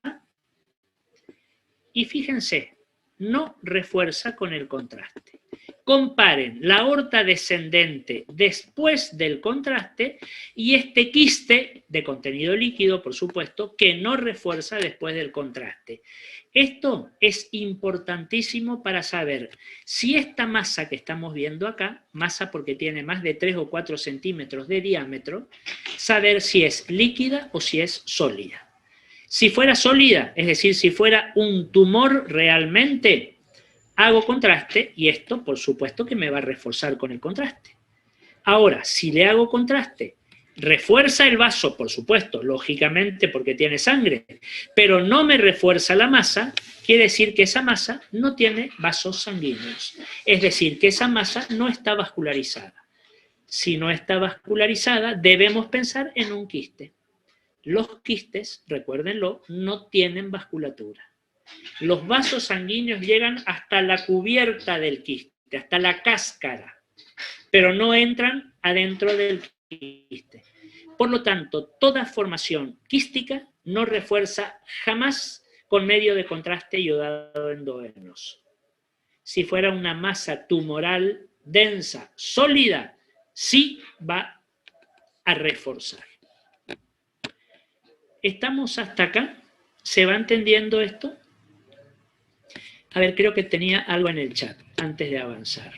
y fíjense, no refuerza con el contraste. Comparen la aorta descendente después del contraste y este quiste de contenido líquido, por supuesto, que no refuerza después del contraste. Esto es importantísimo para saber si esta masa que estamos viendo acá, masa porque tiene más de 3 o 4 centímetros de diámetro, saber si es líquida o si es sólida. Si fuera sólida, es decir, si fuera un tumor realmente, hago contraste y esto, por supuesto, que me va a reforzar con el contraste. Ahora, si le hago contraste, refuerza el vaso, por supuesto, lógicamente porque tiene sangre, pero no me refuerza la masa, quiere decir que esa masa no tiene vasos sanguíneos. Es decir, que esa masa no está vascularizada. Si no está vascularizada, debemos pensar en un quiste. Los quistes, recuérdenlo, no tienen vasculatura. Los vasos sanguíneos llegan hasta la cubierta del quiste, hasta la cáscara, pero no entran adentro del quiste. Por lo tanto, toda formación quística no refuerza jamás con medio de contraste iodado endovenoso. Si fuera una masa tumoral densa, sólida, sí va a reforzar. ¿Estamos hasta acá? ¿Se va entendiendo esto? A ver, creo que tenía algo en el chat antes de avanzar.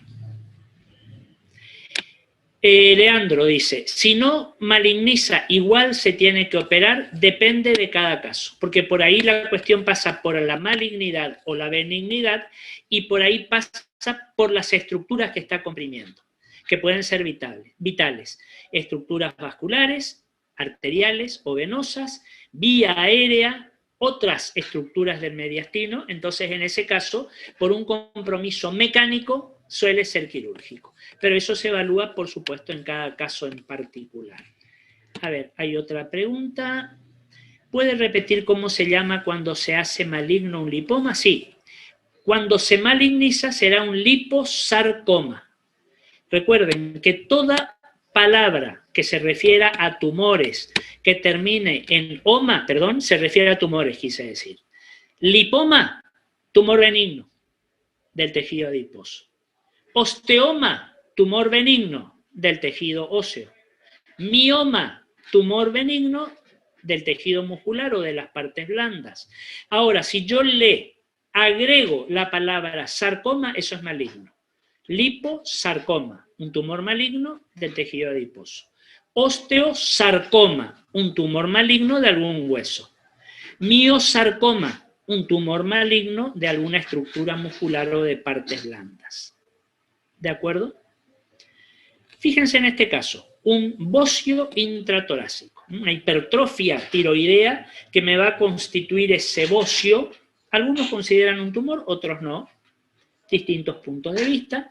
Leandro dice, si no maligniza, igual se tiene que operar, depende de cada caso, porque por ahí la cuestión pasa por la malignidad o la benignidad y por ahí pasa por las estructuras que está comprimiendo, que pueden ser vitales, estructuras vasculares, arteriales o venosas, vía aérea, otras estructuras del mediastino. Entonces en ese caso, por un compromiso mecánico, suele ser quirúrgico. Pero eso se evalúa, por supuesto, en cada caso en particular. A ver, hay otra pregunta. ¿Puede repetir cómo se llama cuando se hace maligno un lipoma? Sí. Cuando se maligniza será un liposarcoma. Recuerden que toda palabra que se refiera a tumores, que termine en oma, perdón, se refiere a tumores, quise decir. Lipoma, tumor benigno del tejido adiposo. Osteoma, tumor benigno del tejido óseo. Mioma, tumor benigno del tejido muscular o de las partes blandas. Ahora, si yo le agrego la palabra sarcoma, eso es maligno. Liposarcoma, un tumor maligno del tejido adiposo. Osteosarcoma, un tumor maligno de algún hueso. Miosarcoma, un tumor maligno de alguna estructura muscular o de partes blandas. ¿De acuerdo? Fíjense en este caso, un bocio intratorácico, una hipertrofia tiroidea que me va a constituir ese bocio. Algunos consideran un tumor, otros no, distintos puntos de vista.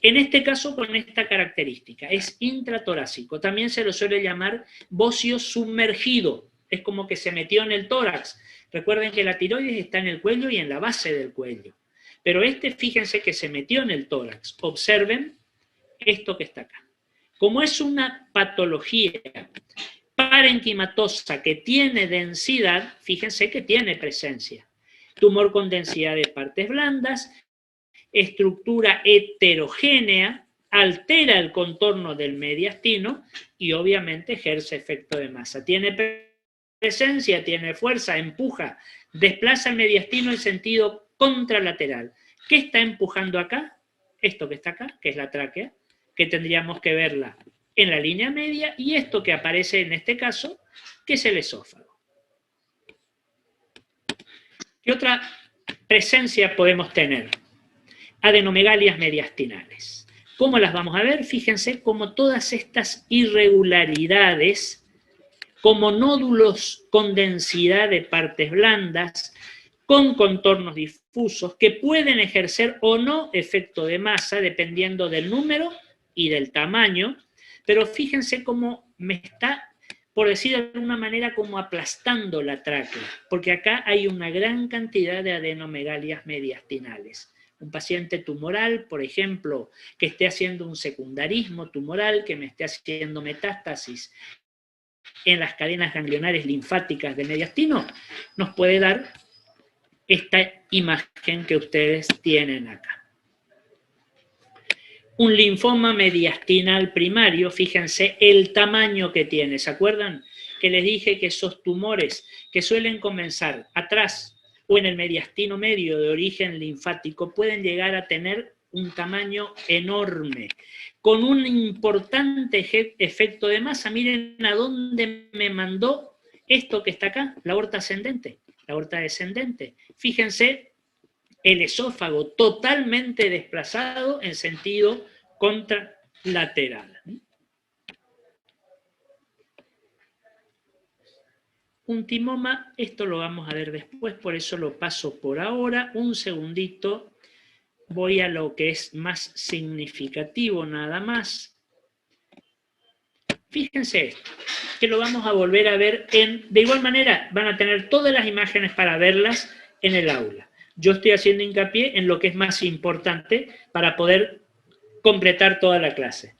En este caso, con esta característica, es intratorácico. También se lo suele llamar bocio sumergido, es como que se metió en el tórax. Recuerden que la tiroides está en el cuello y en la base del cuello. Pero fíjense que se metió en el tórax. Observen esto que está acá. Como es una patología parenquimatosa que tiene densidad, fíjense que tiene presencia. Tumor con densidad de partes blandas, estructura heterogénea, altera el contorno del mediastino y obviamente ejerce efecto de masa. Tiene presencia, tiene fuerza, empuja, desplaza el mediastino en sentido contralateral. ¿Qué está empujando acá? Esto que está acá, que es la tráquea, que tendríamos que verla en la línea media, y esto que aparece en este caso, que es el esófago. ¿Qué otra presencia podemos tener? Adenomegalias mediastinales. ¿Cómo las vamos a ver? Fíjense cómo todas estas irregularidades, como nódulos con densidad de partes blandas, con contornos difusos, que pueden ejercer o no efecto de masa, dependiendo del número y del tamaño, pero fíjense cómo me está, por decir de alguna manera, como aplastando la tráquea, porque acá hay una gran cantidad de adenomegalias mediastinales. Un paciente tumoral, por ejemplo, que esté haciendo un secundarismo tumoral, que me esté haciendo metástasis en las cadenas ganglionares linfáticas del mediastino, nos puede dar esta imagen que ustedes tienen acá. Un linfoma mediastinal primario, fíjense el tamaño que tiene. ¿Se acuerdan que les dije que esos tumores que suelen comenzar atrás o en el mediastino medio de origen linfático pueden llegar a tener un tamaño enorme, con un importante efecto de masa? Miren a dónde me mandó esto que está acá, la aorta ascendente, la aorta descendente. Fíjense el esófago totalmente desplazado en sentido contralateral. Un timoma, esto lo vamos a ver después, por eso lo paso por ahora. Un segundito, voy a lo que es más significativo nada más. Fíjense esto, que lo vamos a volver a ver de igual manera, van a tener todas las imágenes para verlas en el aula. Yo estoy haciendo hincapié en lo que es más importante para poder completar toda la clase.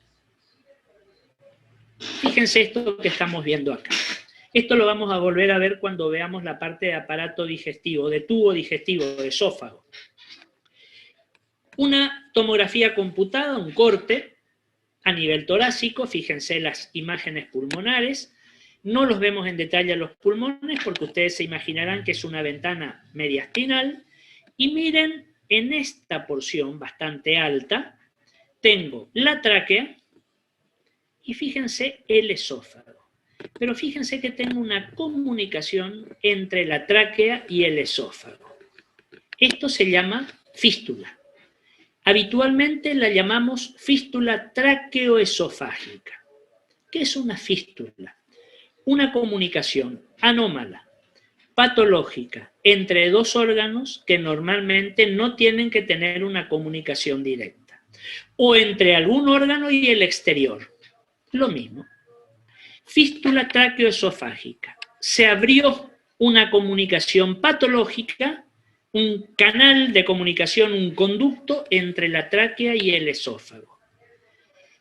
Fíjense esto que estamos viendo acá. Esto lo vamos a volver a ver cuando veamos la parte de aparato digestivo, de tubo digestivo, de esófago. Una tomografía computada, un corte a nivel torácico, fíjense las imágenes pulmonares. No los vemos en detalle a los pulmones porque ustedes se imaginarán que es una ventana mediastinal. Y miren, en esta porción bastante alta, tengo la tráquea y fíjense el esófago. Pero fíjense que tengo una comunicación entre la tráquea y el esófago. Esto se llama fístula. Habitualmente la llamamos fístula tráqueo-esofágica. ¿Qué es una fístula? Una comunicación anómala, patológica, entre dos órganos que normalmente no tienen que tener una comunicación directa. O entre algún órgano y el exterior. Lo mismo. Fístula tráqueo-esofágica. Se abrió una comunicación patológica, un canal de comunicación, un conducto entre la tráquea y el esófago.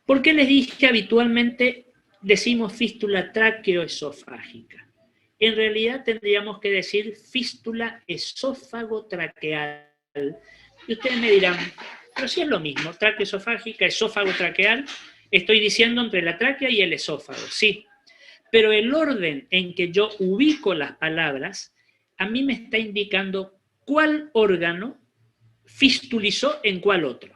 ¿Por qué les dije que habitualmente decimos fístula tráqueo-esofágica? En realidad tendríamos que decir fístula esófago-traqueal. Y ustedes me dirán, pero si es lo mismo, tráqueo-esofágica, esófago-traqueal, estoy diciendo entre la tráquea y el esófago, sí. pero el orden en que yo ubico las palabras a mí me está indicando cuál órgano fistulizó en cuál otro.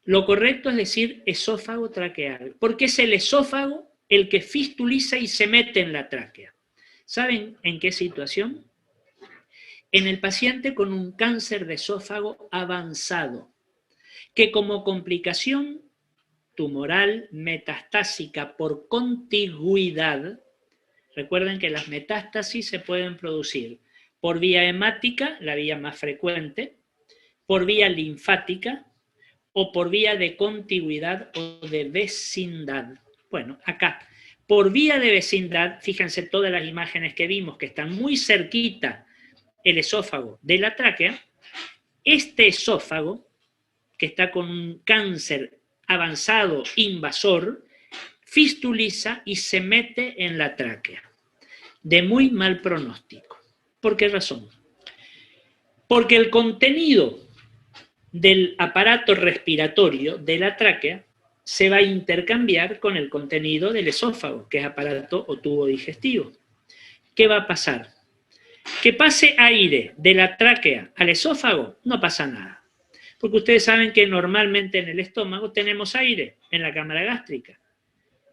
Lo correcto es decir esófago traqueal, porque es el esófago el que fistuliza y se mete en la tráquea. ¿Saben en qué situación? En el paciente con un cáncer de esófago avanzado, que como complicación tumoral metastásica por contigüidad, recuerden que las metástasis se pueden producir por vía hemática, la vía más frecuente, por vía linfática o por vía de contigüidad o de vecindad. Bueno, acá, por vía de vecindad, fíjense todas las imágenes que vimos que están muy cerquita el esófago de la tráquea. Este esófago, que está con un cáncer avanzado invasor, fistuliza y se mete en la tráquea, de muy mal pronóstico. ¿Por qué razón? Porque el contenido del aparato respiratorio de la tráquea se va a intercambiar con el contenido del esófago, que es aparato o tubo digestivo. ¿Qué va a pasar? Que pase aire de la tráquea al esófago, no pasa nada. Porque ustedes saben que normalmente en el estómago tenemos aire, en la cámara gástrica.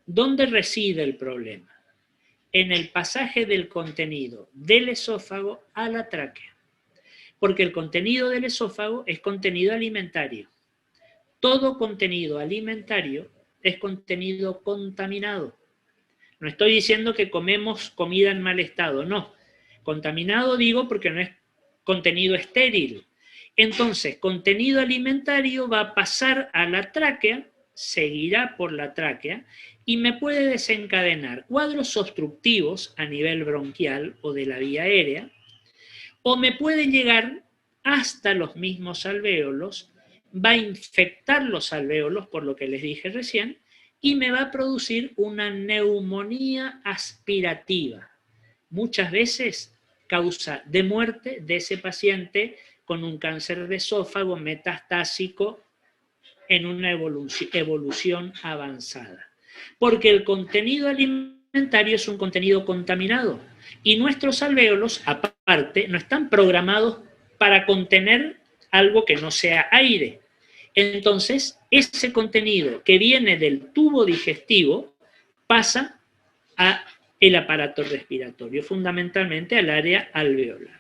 ¿Dónde reside el problema? En el pasaje del contenido del esófago a la tráquea. Porque el contenido del esófago es contenido alimentario. Todo contenido alimentario es contenido contaminado. No estoy diciendo que comemos comida en mal estado, no. Contaminado digo porque no es contenido estéril. Entonces, contenido alimentario va a pasar a la tráquea, seguirá por la tráquea y me puede desencadenar cuadros obstructivos a nivel bronquial o de la vía aérea, o me puede llegar hasta los mismos alvéolos, va a infectar los alvéolos, por lo que les dije recién, y me va a producir una neumonía aspirativa. Muchas veces causa de muerte de ese paciente con un cáncer de esófago metastásico en una evolución avanzada. Porque el contenido alimentario es un contenido contaminado y nuestros alvéolos, aparte, no están programados para contener algo que no sea aire. Entonces, ese contenido que viene del tubo digestivo pasa a el aparato respiratorio, fundamentalmente al área alveolar.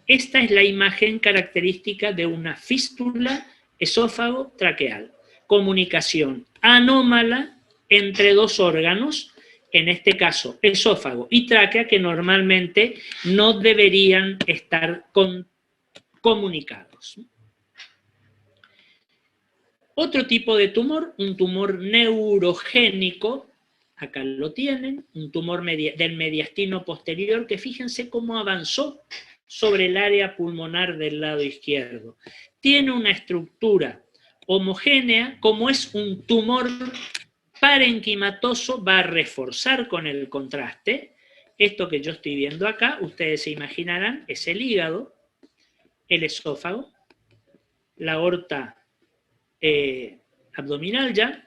Esta es la imagen característica de una fístula esófago-traqueal. Comunicación anómala entre dos órganos, en este caso esófago y tráquea, que normalmente no deberían estar comunicados. Otro tipo de tumor, un tumor neurogénico, acá lo tienen, un tumor del mediastino posterior, que fíjense cómo avanzó sobre el área pulmonar del lado izquierdo. Tiene una estructura homogénea, como es un tumor parenquimatoso, va a reforzar con el contraste. Esto que yo estoy viendo acá, ustedes se imaginarán, es el hígado, el esófago, la aorta abdominal ya,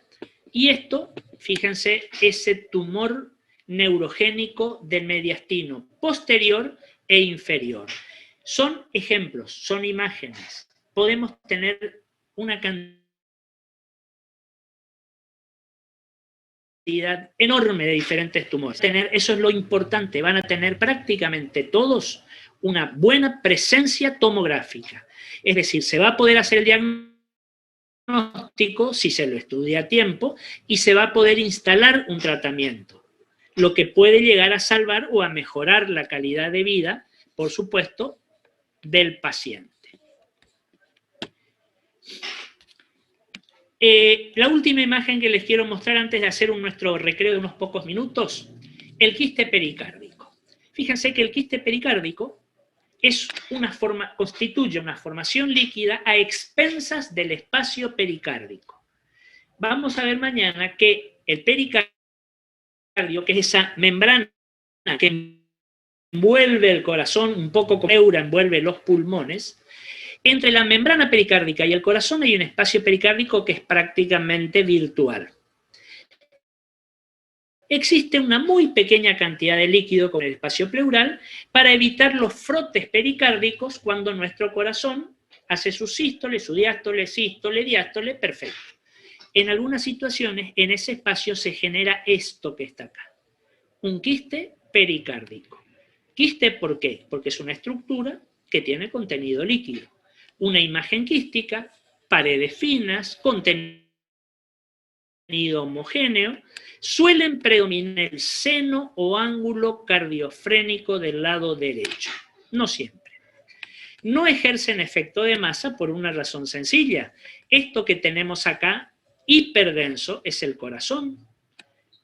y esto, fíjense, ese tumor neurogénico del mediastino posterior e inferior. Son ejemplos, son imágenes. Podemos tener una cantidad enorme de diferentes tumores. Eso es lo importante, van a tener prácticamente todos una buena presencia tomográfica. Es decir, se va a poder hacer el diagnóstico si se lo estudia a tiempo y se va a poder instalar un tratamiento, lo que puede llegar a salvar o a mejorar la calidad de vida, por supuesto, del paciente. La última imagen que les quiero mostrar antes de hacer nuestro recreo de unos pocos minutos, el quiste pericárdico. Fíjense que el quiste pericárdico constituye una formación líquida a expensas del espacio pericárdico. Vamos a ver mañana que el pericardio, que es esa membrana que envuelve el corazón, un poco como pleura envuelve los pulmones, entre la membrana pericárdica y el corazón hay un espacio pericárdico que es prácticamente virtual. existe una muy pequeña cantidad de líquido con el espacio pleural para evitar los frotes pericárdicos cuando nuestro corazón hace su sístole, su diástole, sístole, diástole, perfecto. En algunas situaciones, en ese espacio se genera esto que está acá, un quiste pericárdico. ¿Quiste por qué? Porque es una estructura que tiene contenido líquido. Una imagen quística, paredes finas, contenido homogéneo, suelen predominar el seno o ángulo cardiofrénico del lado derecho. No siempre. No ejercen efecto de masa por una razón sencilla. Esto que tenemos acá, hiperdenso, es el corazón.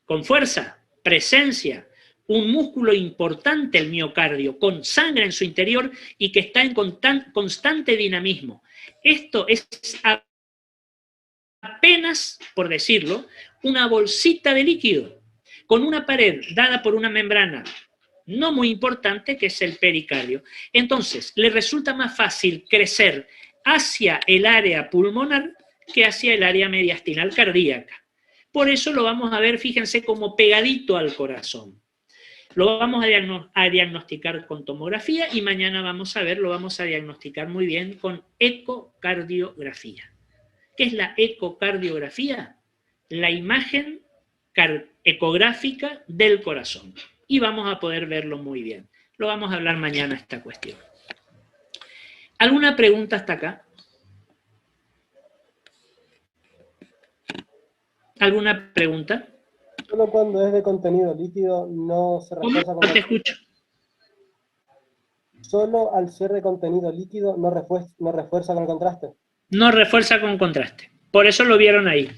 Con fuerza, presencia, un músculo importante, el miocardio, con sangre en su interior y que está en constante dinamismo. Esto es apenas, por decirlo, una bolsita de líquido con una pared dada por una membrana no muy importante que es el pericardio. Entonces, le resulta más fácil crecer hacia el área pulmonar que hacia el área mediastinal cardíaca. Por eso lo vamos a ver, fíjense, como pegadito al corazón. Lo vamos a diagnosticar con tomografía y mañana vamos a ver, lo vamos a diagnosticar muy bien con ecocardiografía. ¿Qué es la ecocardiografía? La imagen ecográfica del corazón. Y vamos a poder verlo muy bien. Lo vamos a hablar mañana esta cuestión. ¿Alguna pregunta hasta acá? ¿Alguna pregunta? Solo cuando es de contenido líquido no se refuerza ¿Cómo? con No te escucho. Solo al ser de contenido líquido no refuerza con contraste. No refuerza con contraste. Por eso lo vieron ahí.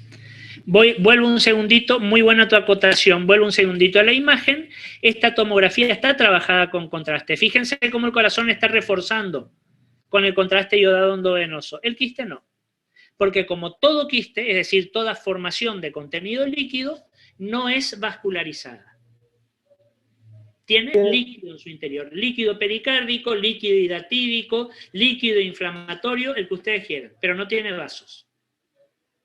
Vuelvo un segundito, muy buena tu acotación, vuelvo un segundito a la imagen. Esta tomografía está trabajada con contraste. Fíjense cómo el corazón está reforzando con el contraste iodado endovenoso. El quiste no. Porque como todo quiste, es decir, toda formación de contenido líquido, no es vascularizada. Tiene líquido en su interior, líquido pericárdico, líquido hidratídico, líquido inflamatorio, el que ustedes quieran, pero no tiene vasos.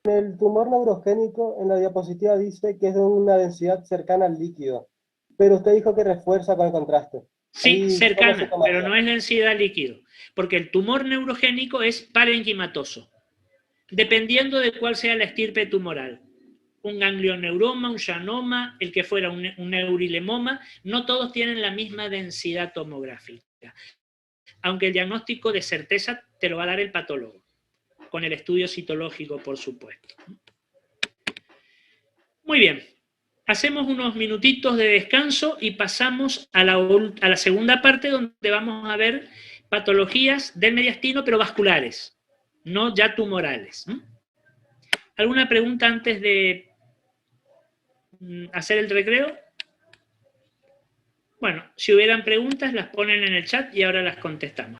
El tumor neurogénico en la diapositiva dice que es de una densidad cercana al líquido, pero usted dijo que refuerza con el contraste. Sí, Ahí, cercana, pero no es densidad líquido, porque el tumor neurogénico es parenquimatoso, dependiendo de cuál sea la estirpe tumoral. Un ganglioneuroma, un xanoma, el que fuera un neurilemoma, no todos tienen la misma densidad tomográfica, aunque el diagnóstico de certeza te lo va a dar el patólogo, con el estudio citológico, por supuesto. Muy bien, hacemos unos minutitos de descanso y pasamos a la segunda parte donde vamos a ver patologías del mediastino, pero vasculares, no ya tumorales. ¿Alguna pregunta antes de hacer el recreo? Bueno, si hubieran preguntas las ponen en el chat y ahora las contestamos.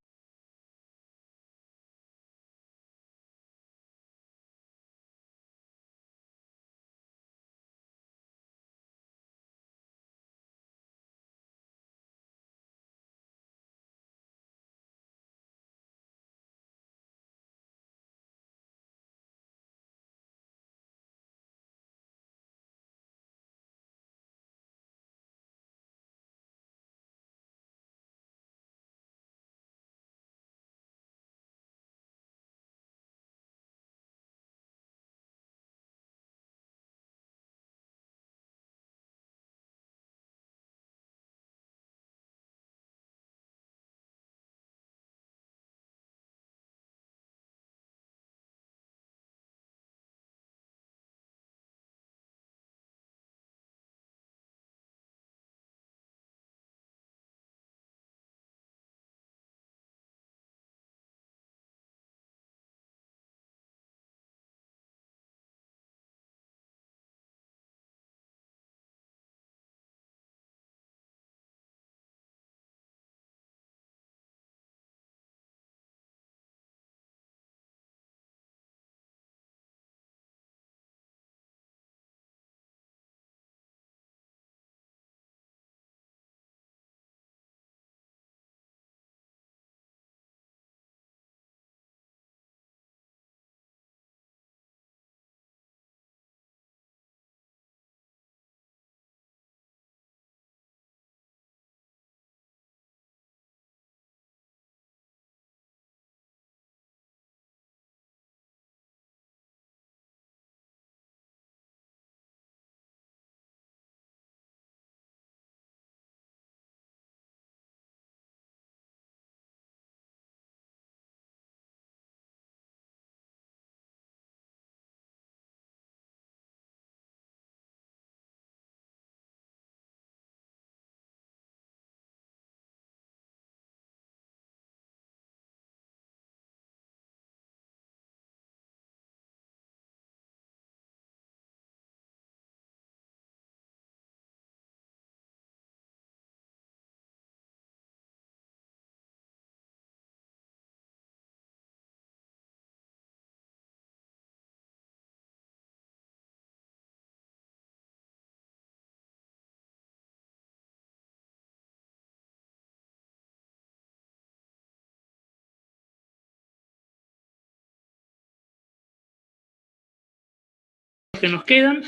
que nos quedan,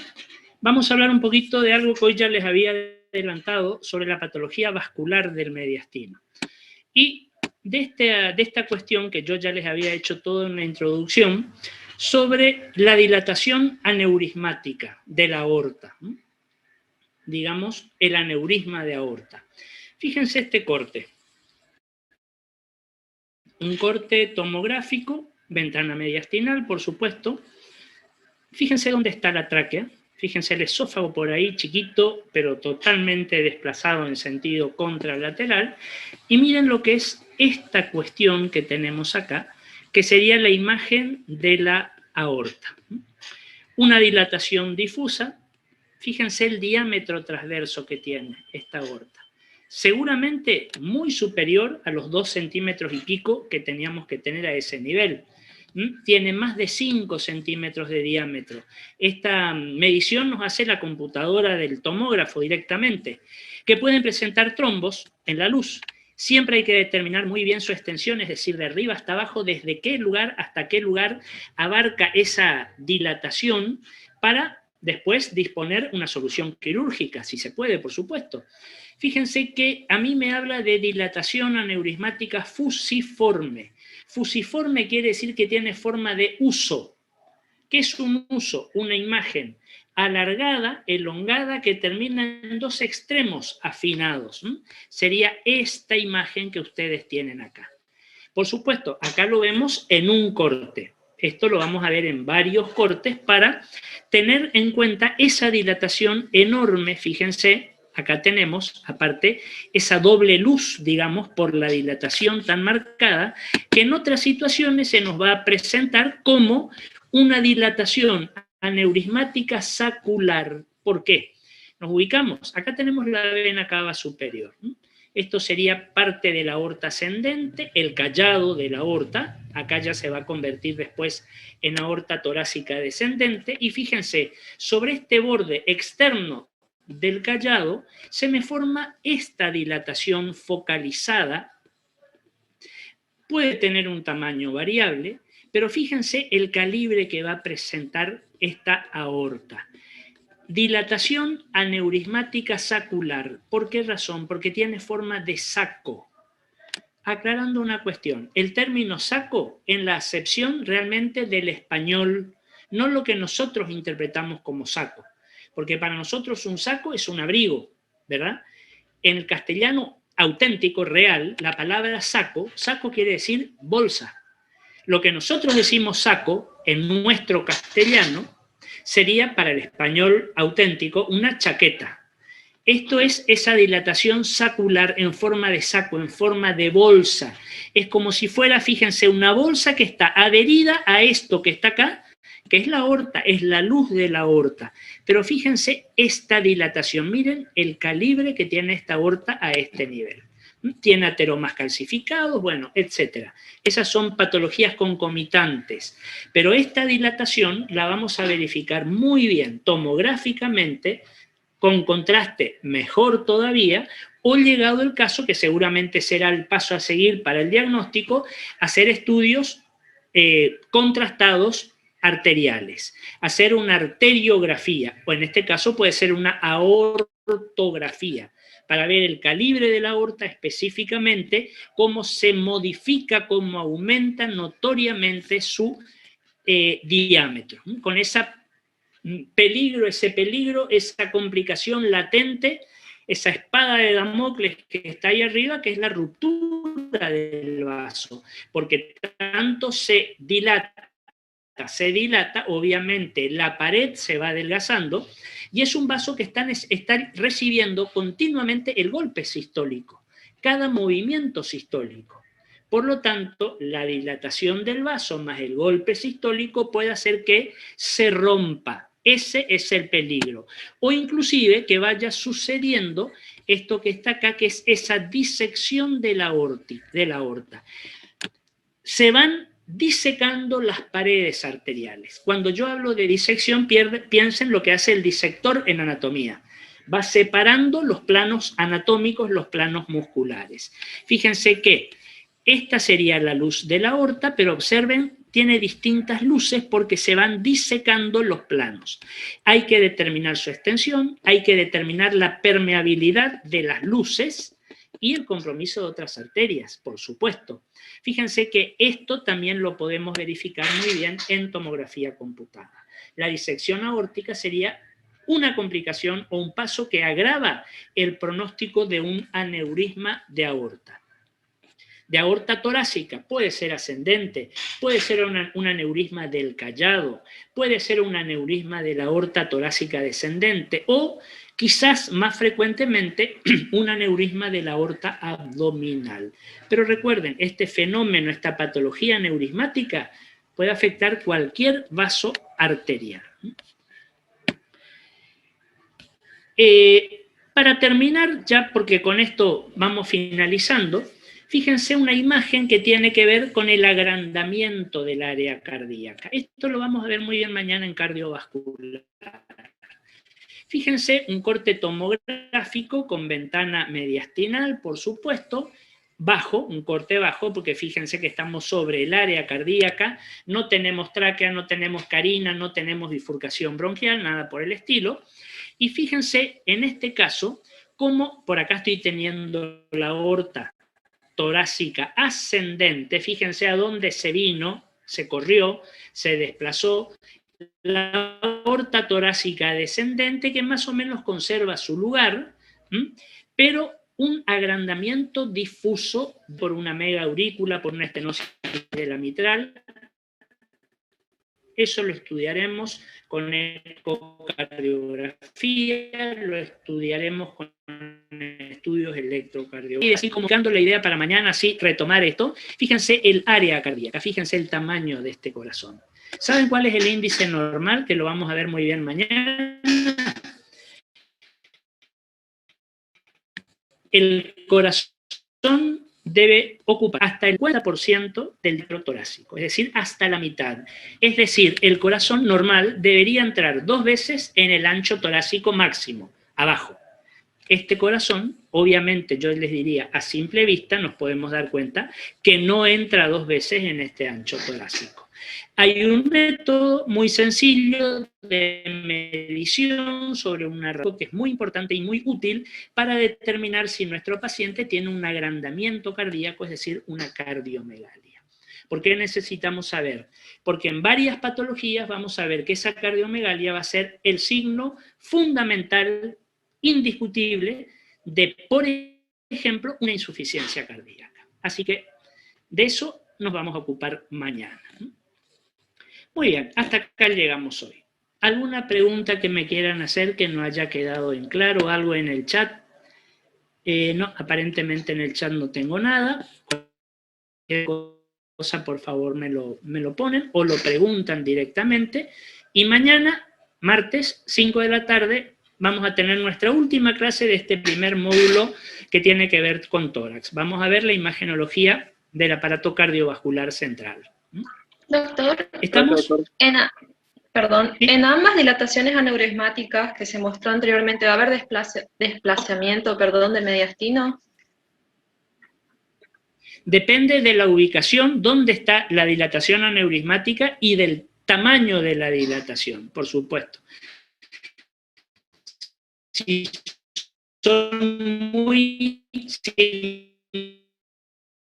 vamos a hablar un poquito de algo que hoy ya les había adelantado sobre la patología vascular del mediastino. Y de esta cuestión que yo ya les había hecho toda una introducción sobre la dilatación aneurismática de la aorta, digamos, el aneurisma de aorta. Fíjense este corte. Un corte tomográfico, ventana mediastinal, por supuesto. Fíjense dónde está la tráquea. Fíjense el esófago por ahí, chiquito, pero totalmente desplazado en sentido contralateral. Y miren lo que es esta cuestión que tenemos acá, que sería la imagen de la aorta. Una dilatación difusa. Fíjense el diámetro transverso que tiene esta aorta. Seguramente muy superior a los 2 centímetros y pico que teníamos que tener a ese nivel. Tiene más de 5 centímetros de diámetro. Esta medición nos hace la computadora del tomógrafo directamente, que pueden presentar trombos en la luz. Siempre hay que determinar muy bien su extensión, es decir, de arriba hasta abajo, desde qué lugar hasta qué lugar abarca esa dilatación para después disponer una solución quirúrgica, si se puede, por supuesto. Fíjense que a mí me habla de dilatación aneurismática fusiforme. Fusiforme quiere decir que tiene forma de uso. ¿Qué es un uso? Una imagen alargada, elongada, que termina en 2 extremos afinados. Sería esta imagen que ustedes tienen acá. Por supuesto, acá lo vemos en un corte. Esto lo vamos a ver en varios cortes para tener en cuenta esa dilatación enorme. Fíjense, acá tenemos, aparte, esa doble luz, digamos, por la dilatación tan marcada, que en otras situaciones se nos va a presentar como una dilatación aneurismática sacular. ¿Por qué? Nos ubicamos. Acá tenemos la vena cava superior. Esto sería parte de la aorta ascendente, el callado de la aorta. Acá ya se va a convertir después en aorta torácica descendente. Y fíjense, sobre este borde externo del callado se me forma esta dilatación focalizada. Puede tener un tamaño variable, pero fíjense el calibre que va a presentar esta aorta. Dilatación aneurismática sacular. ¿Por qué razón? Porque tiene forma de saco. Aclarando una cuestión, el término saco en la acepción realmente del español, no lo que nosotros interpretamos como saco, porque para nosotros un saco es un abrigo, ¿verdad? En el castellano auténtico, real, la palabra saco quiere decir bolsa. Lo que nosotros decimos saco en nuestro castellano sería para el español auténtico una chaqueta. Esto es esa dilatación sacular en forma de saco, en forma de bolsa. Es como si fuera, fíjense, una bolsa que está adherida a esto que está acá, que es la aorta, es la luz de la aorta. Pero fíjense esta dilatación, miren el calibre que tiene esta aorta a este nivel. Tiene ateromas calcificados, bueno, etcétera. Esas son patologías concomitantes. Pero esta dilatación la vamos a verificar muy bien tomográficamente, con contraste mejor todavía, o llegado el caso, que seguramente será el paso a seguir para el diagnóstico, hacer estudios contrastados arteriales, hacer una arteriografía, o en este caso puede ser una aortografía, para ver el calibre de la aorta específicamente, cómo se modifica, cómo aumenta notoriamente su diámetro. Con ese peligro, esa complicación latente, esa espada de Damocles que está ahí arriba, que es la ruptura del vaso, porque tanto se dilata, obviamente la pared se va adelgazando y es un vaso que está recibiendo continuamente el golpe sistólico, cada movimiento sistólico. Por lo tanto, la dilatación del vaso más el golpe sistólico puede hacer que se rompa. Ese es el peligro. O inclusive que vaya sucediendo esto que está acá, que es esa disección de la aorta. Se van disecando las paredes arteriales. Cuando yo hablo de disección, piensen lo que hace el disector en anatomía. Va separando los planos anatómicos, los planos musculares. Fíjense que esta sería la luz de la aorta, pero observen tiene distintas luces porque se van disecando los planos. Hay que determinar su extensión, hay que determinar la permeabilidad de las luces y el compromiso de otras arterias, por supuesto. Fíjense que esto también lo podemos verificar muy bien en tomografía computada. La disección aórtica sería una complicación o un paso que agrava el pronóstico de un aneurisma de aorta. De aorta torácica, puede ser ascendente, puede ser un aneurisma del callado, puede ser un aneurisma de la aorta torácica descendente o quizás más frecuentemente un aneurisma de la aorta abdominal. Pero recuerden, este fenómeno, esta patología aneurismática puede afectar cualquier vaso arterial. Para terminar, ya porque con esto vamos finalizando, fíjense una imagen que tiene que ver con el agrandamiento del área cardíaca. Esto lo vamos a ver muy bien mañana en cardiovascular. Fíjense un corte tomográfico con ventana mediastinal, por supuesto, bajo, un corte bajo, porque fíjense que estamos sobre el área cardíaca, no tenemos tráquea, no tenemos carina, no tenemos bifurcación bronquial, nada por el estilo. Y fíjense, en este caso, cómo por acá estoy teniendo la aorta torácica ascendente, fíjense a dónde se vino, se corrió, se desplazó, la aorta torácica descendente que más o menos conserva su lugar, pero un agrandamiento difuso por una megaurícula, por una estenosis de la mitral. Eso lo estudiaremos con ecocardiografía, lo estudiaremos con estudios electrocardiográficos. Y así comunicando la idea para mañana, así retomar esto, fíjense el área cardíaca, fíjense el tamaño de este corazón. ¿Saben cuál es el índice normal? Que lo vamos a ver muy bien mañana. El corazón debe ocupar hasta el 50% del diámetro torácico, es decir, hasta la mitad. Es decir, el corazón normal debería entrar 2 veces en el ancho torácico máximo, abajo. Este corazón, obviamente yo les diría, a simple vista nos podemos dar cuenta que no entra 2 veces en este ancho torácico. Hay un método muy sencillo de medición sobre una radio que es muy importante y muy útil para determinar si nuestro paciente tiene un agrandamiento cardíaco, es decir, una cardiomegalia. ¿Por qué necesitamos saber? Porque en varias patologías vamos a ver que esa cardiomegalia va a ser el signo fundamental, indiscutible, de, por ejemplo, una insuficiencia cardíaca. Así que de eso nos vamos a ocupar mañana. Muy bien, hasta acá llegamos hoy. ¿Alguna pregunta que me quieran hacer que no haya quedado en claro? ¿Algo en el chat? No, aparentemente en el chat no tengo nada. Cualquier cosa, por favor, me lo ponen o lo preguntan directamente. Y mañana, martes, 5 de la tarde, vamos a tener nuestra última clase de este primer módulo que tiene que ver con tórax. Vamos a ver la imagenología del aparato cardiovascular central. Doctor, ¿Estamos? en ambas dilataciones aneurismáticas que se mostró anteriormente, ¿va a haber desplazamiento del mediastino? Depende de la ubicación, dónde está la dilatación aneurismática y del tamaño de la dilatación, por supuesto. Si son muy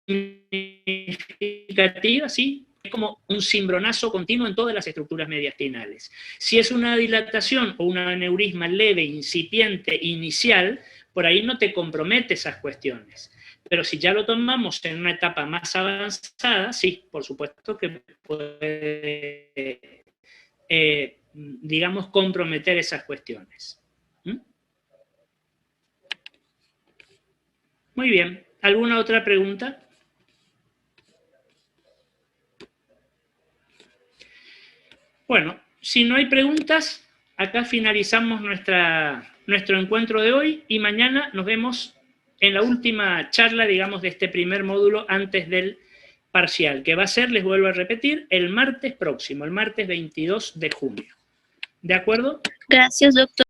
significativas, sí, es como un cimbronazo continuo en todas las estructuras mediastinales. Si es una dilatación o un aneurisma leve, incipiente, inicial, por ahí no te compromete esas cuestiones. Pero si ya lo tomamos en una etapa más avanzada, sí, por supuesto que puede, digamos, comprometer esas cuestiones. Muy bien. ¿Alguna otra pregunta? Bueno, si no hay preguntas, acá finalizamos nuestro encuentro de hoy y mañana nos vemos en la última charla, digamos, de este primer módulo antes del parcial, que va a ser, les vuelvo a repetir, el martes próximo, el martes 22 de junio. ¿De acuerdo? Gracias, doctor.